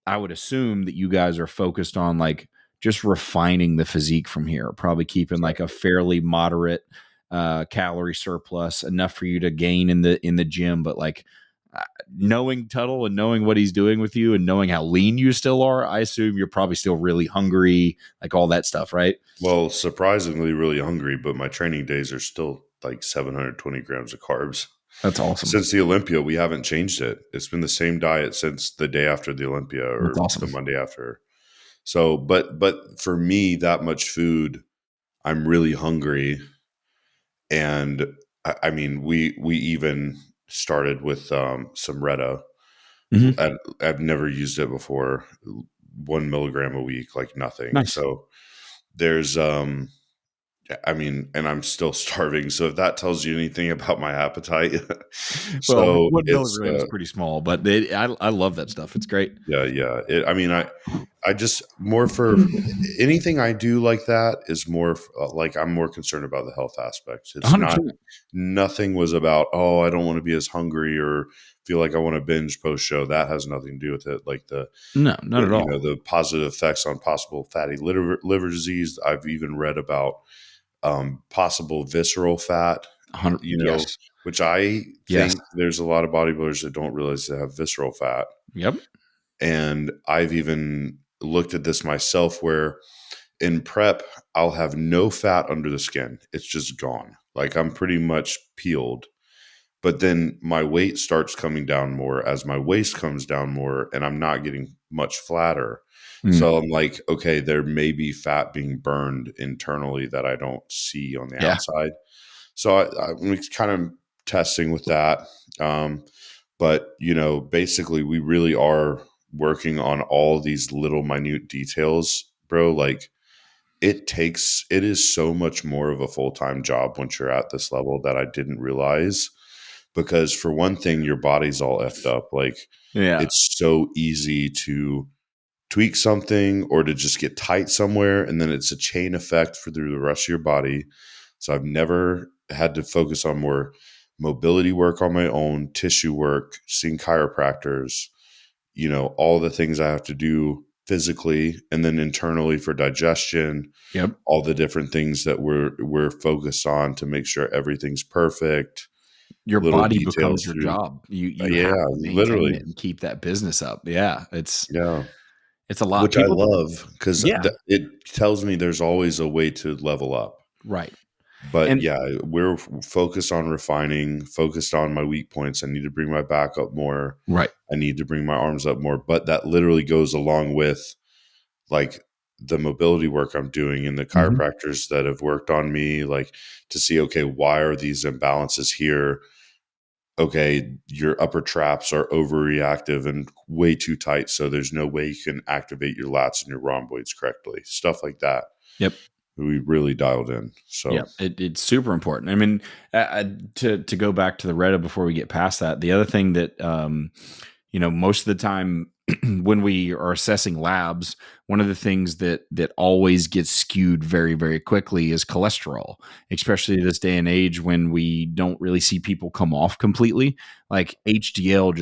I would assume that you guys are focused on like just refining the physique from here, probably keeping like a fairly moderate calorie surplus, enough for you to gain in the gym, but like knowing Tuttle and knowing what he's doing with you and knowing how lean you still are, I assume you're probably still really hungry, like all that stuff, right? Well, surprisingly really hungry, but my training days are still like 720 grams of carbs. That's awesome. Since the Olympia, we haven't changed it. It's been the same diet since the day after the Olympia or the Monday after. So, but for me, that much food, I'm really hungry. And I mean, we even started with some Retta. I've never used it before. 1 milligram a week, like nothing. Nice. So there's I mean, and I'm still starving. So if that tells you anything about my appetite, so 1 milligram is pretty small, but I love that stuff. It's great. Yeah. I mean, I just more for anything I do like that is more like I'm more concerned about the health aspects. It's 100%. not, nothing was about, oh, I don't want to be as hungry or feel like I want to binge post show. That has nothing to do with it. Like No, not at all. The positive effects on possible fatty liver disease. I've even read about possible visceral fat, Yes. which I think there's a lot of bodybuilders that don't realize they have visceral fat. Yep. And I've even looked at this myself where in prep, I'll have no fat under the skin. It's just gone. Like I'm pretty much peeled. But then my weight starts coming down more as my waist comes down more and I'm not getting much flatter. So I'm like, okay, there may be fat being burned internally that I don't see on the outside. So I'm kind of testing with that. But, basically we really are working on all these little minute details, bro. Like it is so much more of a full-time job once you're at this level that I didn't realize. Because for one thing, your body's all effed up. Like it's so easy to tweak something or to just get tight somewhere. And then it's a chain effect through the rest of your body. So I've never had to focus on more mobility work on my own, tissue work, seeing chiropractors, all the things I have to do physically and then internally for digestion. Yep. All the different things that we're focused on to make sure everything's perfect. Your body becomes your job. You have to maintain literally it and keep that business up. Yeah. It's a lot. Which I love because it tells me there's always a way to level up. Right. But we're focused on refining, focused on my weak points. I need to bring my back up more. Right. I need to bring my arms up more. But that literally goes along with like the mobility work I'm doing and the chiropractors that have worked on me, like to see, okay, why are these imbalances here? Okay, your upper traps are overreactive and way too tight. So there's no way you can activate your lats and your rhomboids correctly. Stuff like that. Yep. We really dialed in. So it's super important. I mean, to go back to the Reddit before we get past that, the other thing that, most of the time when we are assessing labs, one of the things that always gets skewed very, very quickly is cholesterol, especially this day and age when we don't really see people come off completely. Like HDL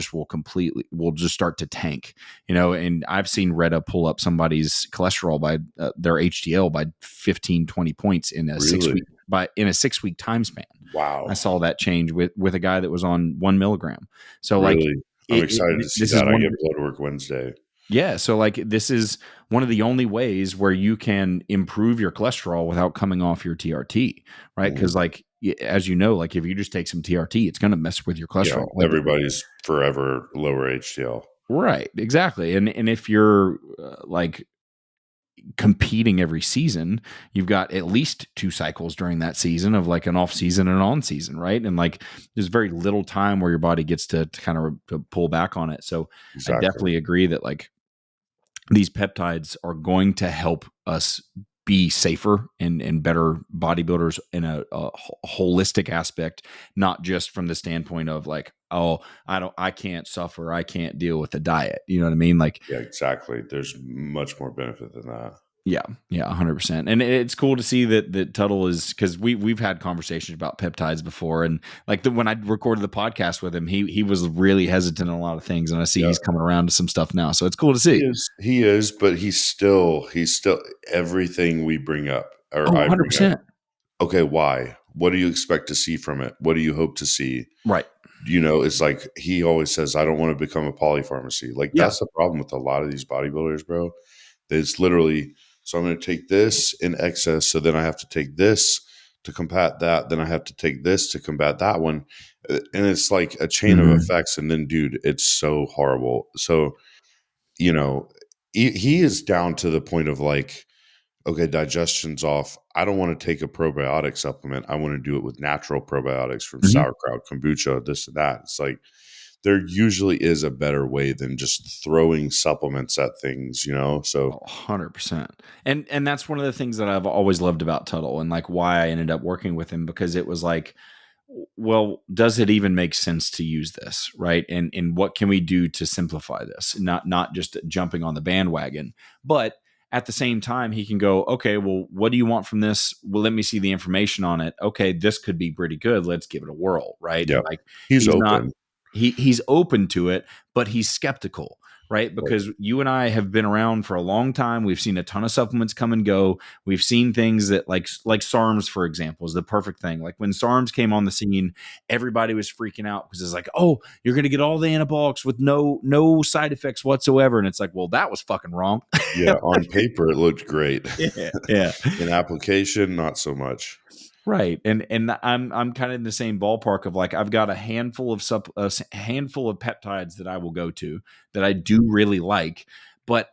will just start to tank, and I've seen Retta pull up somebody's cholesterol by their HDL by 15, 20 points in a 6 week time span. Wow. I saw that change with a guy that was on 1 milligram. So really? I'm excited to see that. I get blood work Wednesday. Yeah. So this is one of the only ways where you can improve your cholesterol without coming off your TRT, right? Because as you know, if you just take some TRT, it's going to mess with your cholesterol. Yeah, everybody's forever lower HDL. Right. Exactly. And if you're competing every season, you've got at least 2 cycles during that season of an off season and an on season, right? And there's very little time where your body gets to kind of to pull back on it. So I definitely agree that these peptides are going to help us be safer and better bodybuilders in a holistic aspect, not just from the standpoint of I can't suffer, I can't deal with the diet. You know what I mean? Yeah, exactly. There's much more benefit than that. Yeah, 100%. And it's cool to see that Tuttle is, because we've had conversations about peptides before, and when I recorded the podcast with him, he was really hesitant on a lot of things, and I see he's coming around to some stuff now, so it's cool to see. He is, but he's still everything we bring up, or 100%. Okay, why? What do you expect to see from it? What do you hope to see? Right. It's like he always says, I don't want to become a polypharmacy. That's the problem with a lot of these bodybuilders, bro. It's literally, so I'm going to take this in excess, so then I have to take this to combat that. Then I have to take this to combat that one. And it's like a chain of effects. And then, dude, it's so horrible. So, he is down to the point of okay, digestion's off. I don't want to take a probiotic supplement. I want to do it with natural probiotics from sauerkraut, kombucha, this and that. It's there usually is a better way than just throwing supplements at things, so 100%. And that's one of the things that I've always loved about Tuttle, and why I ended up working with him, because it was well, does it even make sense to use this, right? And what can we do to simplify this? Not just jumping on the bandwagon, but at the same time, he can go, okay, well, what do you want from this? Well, let me see the information on it. Okay, this could be pretty good. Let's give it a whirl, right? Yeah. And like He's he's not open. he's open to it, but he's skeptical, right? Because you and I have been around for a long time. We've seen a ton of supplements come and go. We've seen things that like SARMs, for example, is the perfect thing. Like when SARMs came on the scene, everybody was freaking out because it's like, oh, you're going to get all the anabolics with no side effects whatsoever. And it's like, well, that was fucking wrong. Yeah. On paper, it looked great. Yeah. In application, not so much. Right. And I'm kind of in the same ballpark of like, I've got a handful of peptides that I will go to that I do really like, but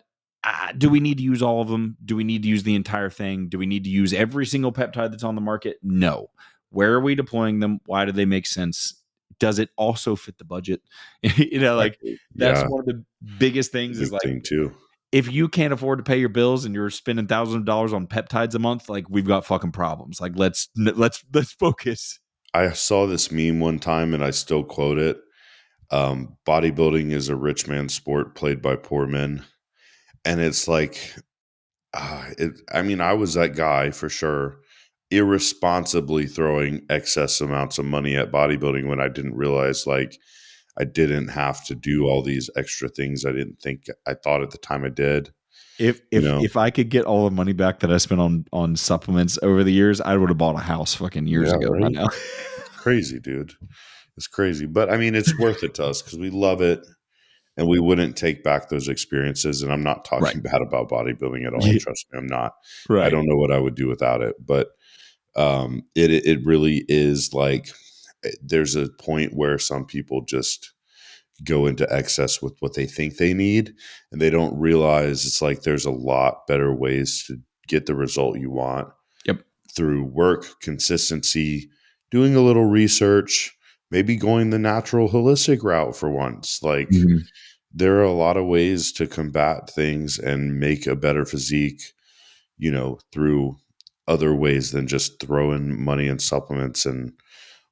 do we need to use all of them? Do we need to use the entire thing? Do we need to use every single peptide that's on the market? No. Where are we deploying them? Why do they make sense? Does it also fit the budget? Like that's one of the biggest things is like, thing too. If you can't afford to pay your bills and you're spending thousands of dollars on peptides a month, like we've got fucking problems. Like let's focus. I saw this meme one time and I still quote it. Bodybuilding is a rich man's sport played by poor men. And it's like, I was that guy for sure, irresponsibly throwing excess amounts of money at bodybuilding when I didn't realize like I didn't have to do all these extra things I thought at the time I did. If I could get all the money back that I spent on supplements over the years, I would have bought a house fucking years ago by now. Crazy, dude. It's crazy. But I mean, it's worth it to us because we love it and we wouldn't take back those experiences. And I'm not talking bad about bodybuilding at all. Yeah. Trust me, I'm not. Right. I don't know what I would do without it. But it really is like there's a point where some people just go into excess with what they think they need and they don't realize it's like there's a lot better ways to get the result you want. Yep. Through work, consistency, doing a little research, maybe going the natural holistic route for once. Like there are a lot of ways to combat things and make a better physique, through other ways than just throwing money in supplements and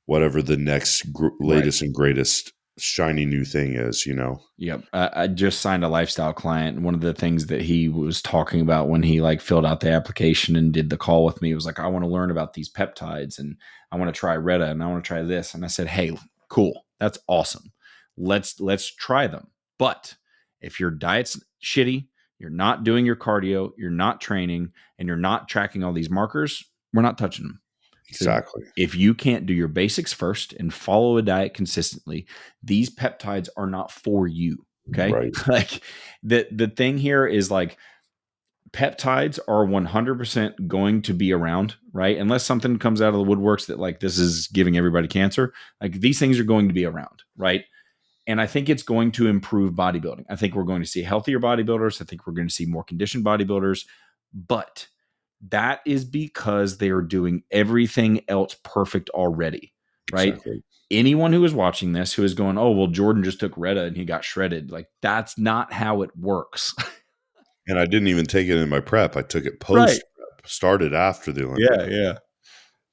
whatever the next latest and greatest shiny new thing is, Yep. I just signed a lifestyle client. One of the things that he was talking about when he like filled out the application and did the call with me was like, I want to learn about these peptides and I want to try Reta and I want to try this. And I said, hey, cool. That's awesome. Let's try them. But if your diet's shitty, you're not doing your cardio, you're not training, and you're not tracking all these markers, we're not touching them. Exactly. So if you can't do your basics first and follow a diet consistently, these peptides are not for you. Okay. Right. Like the thing here is like peptides are 100% going to be around, right? Unless something comes out of the woodworks that like this is giving everybody cancer. Like these things are going to be around, right? And I think it's going to improve bodybuilding. I think we're going to see healthier bodybuilders. I think we're going to see more conditioned bodybuilders. But that is because they are doing everything else perfect already, right? Exactly. Anyone who is watching this who is going, oh, well, Jordan just took Reta and he got shredded. Like, that's not how it works. And I didn't even take it in my prep. I took it post prep, started after the Olympia. Yeah.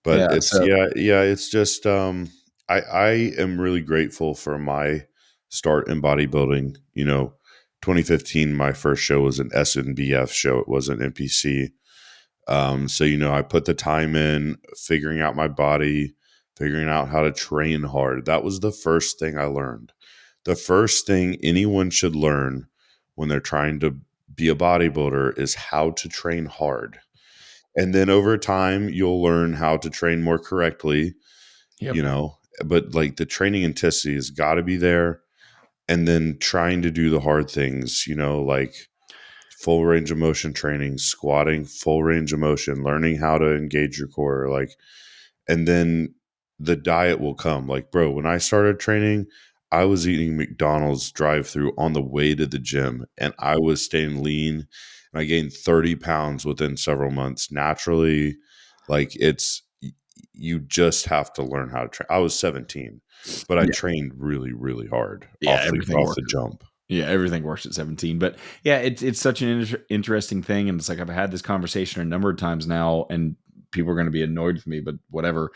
But it's just I am really grateful for my start in bodybuilding. 2015, my first show was an SNBF show. It wasn't NPC. So, I put the time in figuring out my body, figuring out how to train hard. That was the first thing I learned. The first thing anyone should learn when they're trying to be a bodybuilder is how to train hard. And then over time, you'll learn how to train more correctly, but like the training intensity has got to be there. And then trying to do the hard things, like full range of motion training, squatting, full range of motion, learning how to engage your core, and then the diet will come. Like, bro, when I started training, I was eating McDonald's drive-through on the way to the gym and I was staying lean and I gained 30 pounds within several months naturally. Like you just have to learn how to train. I was 17, but I trained really, really hard off the jump. Yeah, everything works at 17. But yeah, it's such an interesting thing. And it's like I've had this conversation a number of times now and people are going to be annoyed with me, but whatever.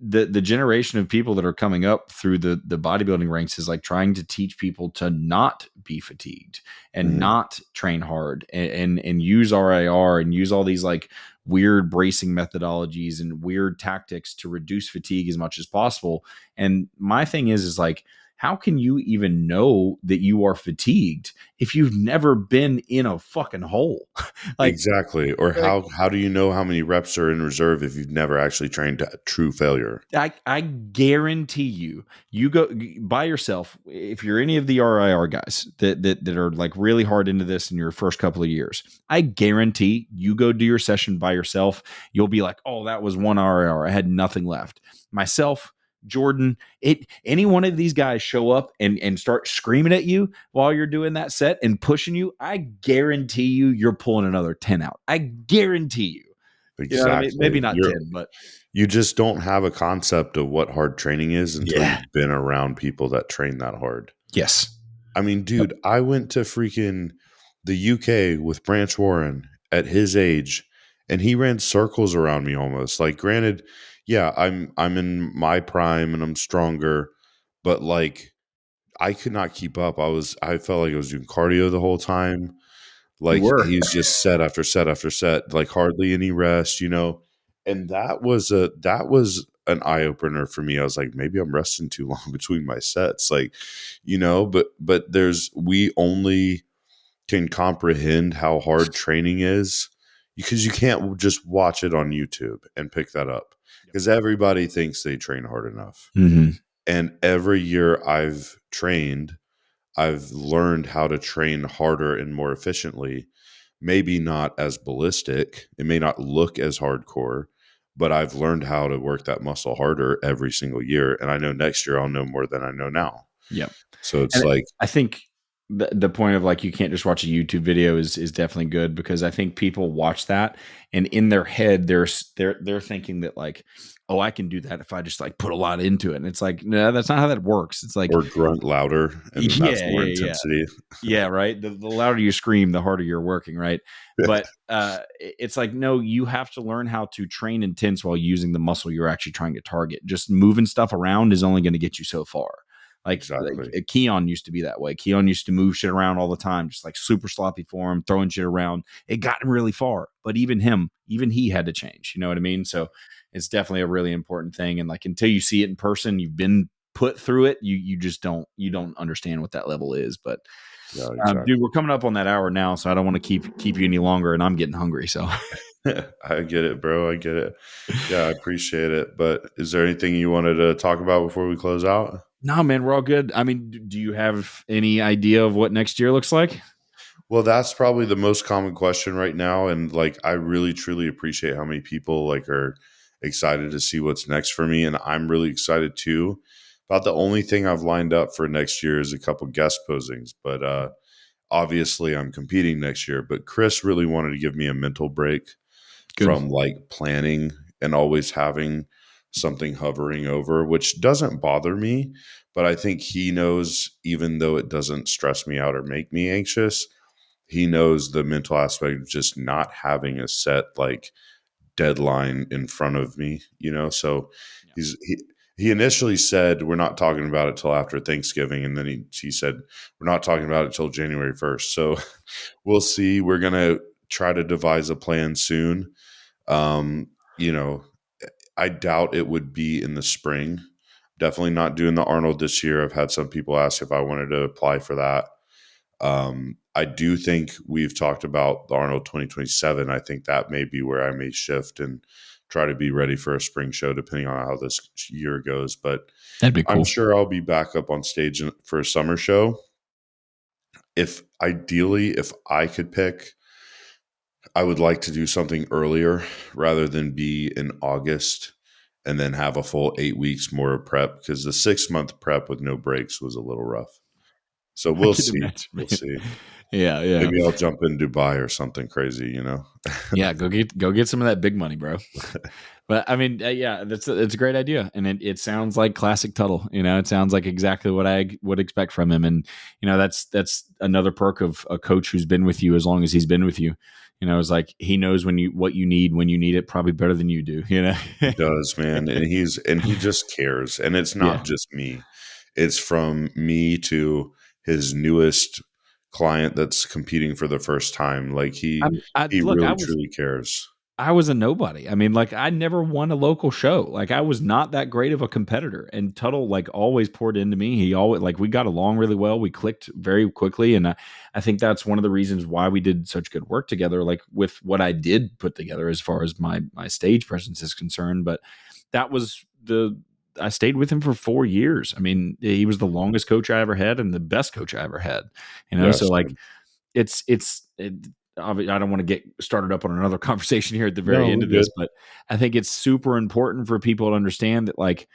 the generation of people that are coming up through the bodybuilding ranks is like trying to teach people to not be fatigued and not train hard and use RIR and use all these like weird bracing methodologies and weird tactics to reduce fatigue as much as possible. And my thing is like, how can you even know that you are fatigued if you've never been in a fucking hole? Like, exactly. Or how do you know how many reps are in reserve if you've never actually trained to true failure? I guarantee you go by yourself. If you're any of the RIR guys that are like really hard into this in your first couple of years, I guarantee you go do your session by yourself. You'll be like, oh, that was one RIR. I had nothing left. Myself, Jordan, any one of these guys show up and start screaming at you while you're doing that set and pushing you, I guarantee you're pulling another 10 out. I guarantee you. Exactly. You know what I mean? Maybe not 10, but you just don't have a concept of what hard training is until you've been around people that train that hard. Yes. I mean, dude, I went to freaking the UK with Branch Warren at his age, and he ran circles around me almost. Like, granted, yeah, I'm in my prime and I'm stronger, but like I could not keep up. I felt like I was doing cardio the whole time. Like he's just set after set after set, like hardly any rest, you know. And that was an eye opener for me. I was like, maybe I'm resting too long between my sets, like, you know. But we only can comprehend how hard training is because you can't just watch it on YouTube and pick that up because everybody thinks they train hard enough. And every year I've trained, I've learned how to train harder and more efficiently. Maybe not as ballistic. It may not look as hardcore, but I've learned how to work that muscle harder every single year. And I know next year I'll know more than I know now. Yep. So it's like, I think the point of like, you can't just watch a YouTube video is definitely good, because I think people watch that and in their head, they're thinking that like, oh, I can do that if I just like put a lot into it. And it's like, no, that's not how that works. It's like, or grunt louder and that's more intensity. Yeah. Right. The louder you scream, the harder you're working. Right. But it's like, no, you have to learn how to train intense while using the muscle you're actually trying to target. Just moving stuff around is only going to get you so far. Like, exactly. like Keon used to be that way. Keon used to move shit around all the time, just like super sloppy form, throwing shit around. It got him really far, but even he had to change. You know what I mean? So it's definitely a really important thing. And like, until you see it in person, you've been put through it, you just don't understand what that level is. But yeah, exactly. Dude, we're coming up on that hour now, so I don't want to keep you any longer, and I'm getting hungry. So I get it, bro. I get it. Yeah, I appreciate it. But is there anything you wanted to talk about before we close out? No, man, we're all good. I mean, do you have any idea of what next year looks like? Well, that's probably the most common question right now. And like, I really, truly appreciate how many people like are excited to see what's next for me. And I'm really excited too. About the only thing I've lined up for next year is a couple guest posings, but obviously I'm competing next year. But Chris really wanted to give me a mental break from like planning and always having something hovering over, which doesn't bother me. But I think he knows, even though it doesn't stress me out or make me anxious, he knows the mental aspect of just not having a set like deadline in front of me, you know? So he initially said, we're not talking about it till after Thanksgiving. And then he said, we're not talking about it till January 1st. So we'll see. We're going to try to devise a plan soon. You know, I doubt it would be in the spring. Definitely not doing the Arnold this year. I've had some people ask if I wanted to apply for that. I do think we've talked about the Arnold 2027. I think that may be where I may shift and try to be ready for a spring show, depending on how this year goes. But that'd be cool. I'm sure I'll be back up on stage for a summer show. If I could pick, I would like to do something earlier rather than be in August and then have a full 8 weeks more prep, because the 6-month prep with no breaks was a little rough. So we'll see. We'll see. Yeah. Maybe I'll jump in Dubai or something crazy, you know? Yeah, go get some of that big money, bro. But I mean, yeah, it's a great idea, and it sounds like classic Tuttle. You know, it sounds like exactly what I would expect from him, and you know, that's another perk of a coach who's been with you as long as he's been with you. You know, it's like he knows what you need when you need it probably better than you do. You know, He does, man, and he just cares, and it's not just me; it's from me to his newest client that's competing for the first time. Like he Look, really truly cares. I was a nobody. I mean, like I never won a local show. Like I was not that great of a competitor. And Tuttle like always poured into me. He always like we got along really well. We clicked very quickly. And I think that's one of the reasons why we did such good work together, like with what I did put together as far as my stage presence is concerned. But that was I stayed with him for 4 years. I mean, he was the longest coach I ever had and the best coach I ever had. You know, Yes, so like I don't want to get started up on another conversation here at the very no, end we're of this, good. but I think it's super important for people to understand that, like,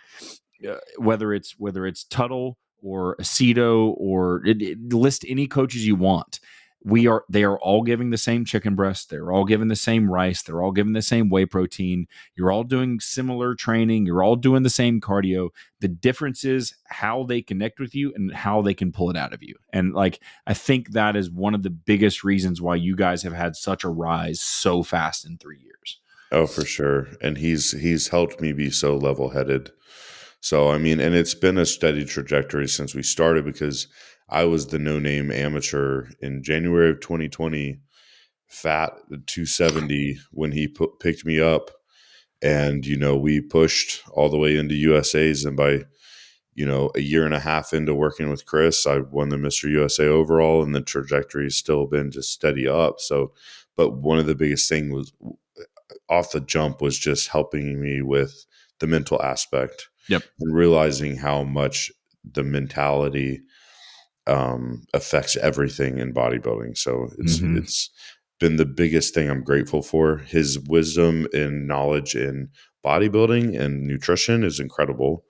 whether it's Tuttle or Aceto or list any coaches you want, they are all giving the same chicken breast. They're all giving the same rice. They're all giving the same whey protein. You're all doing similar training. You're all doing the same cardio. The difference is how they connect with you and how they can pull it out of you. And like, I think that is one of the biggest reasons why you guys have had such a rise so fast in 3 years. Oh, for sure. And he's helped me be so level-headed. So, I mean, and it's been a steady trajectory since we started because I was the no-name amateur in January of 2020, fat 270 when he picked me up. And, you know, we pushed all the way into USAs. And by, you know, a year and a half into working with Chris, I won the Mr. USA overall, and the trajectory has still been just steady up. So, but one of the biggest things was off the jump was just helping me with the mental aspect. Yep. And realizing how much the mentality affects everything in bodybuilding. So it's been the biggest thing I'm grateful for. His wisdom and knowledge in bodybuilding and nutrition is incredible.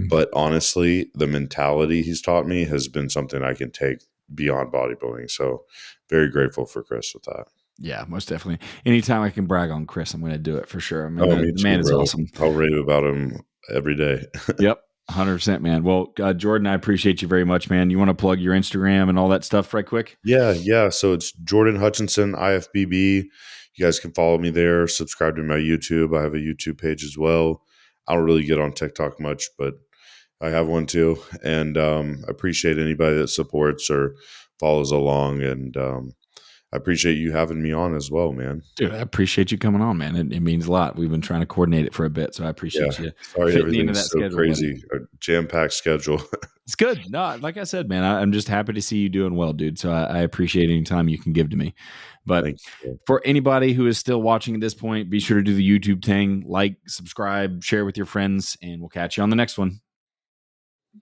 But honestly, the mentality he's taught me has been something I can take beyond bodybuilding. So very grateful for Chris with that. Yeah, most definitely. Anytime I can brag on Chris, I'm going to do it for sure. I mean, Me the too, man is bro. awesome. I'll rave about him every day. Yep. 100%, man. Well, Jordan, I appreciate you very much, man. You want to plug your Instagram and all that stuff right quick? Yeah. So it's Jordan Hutchinson, IFBB. You guys can follow me there. Subscribe to my YouTube. I have a YouTube page as well. I don't really get on TikTok much, but I have one too. And I appreciate anybody that supports or follows along. And I appreciate you having me on as well, man. Dude, I appreciate you coming on, man. It means a lot. We've been trying to coordinate it for a bit, so I appreciate Yeah. you Sorry, fitting into everything's that so schedule, buddy. crazy. A jam-packed schedule. It's good. No, like I said, man, I'm just happy to see you doing well, dude. So I appreciate any time you can give to me. But Thank you. for anybody who is still watching at this point, be sure to do the YouTube thing, like, subscribe, share with your friends, and we'll catch you on the next one.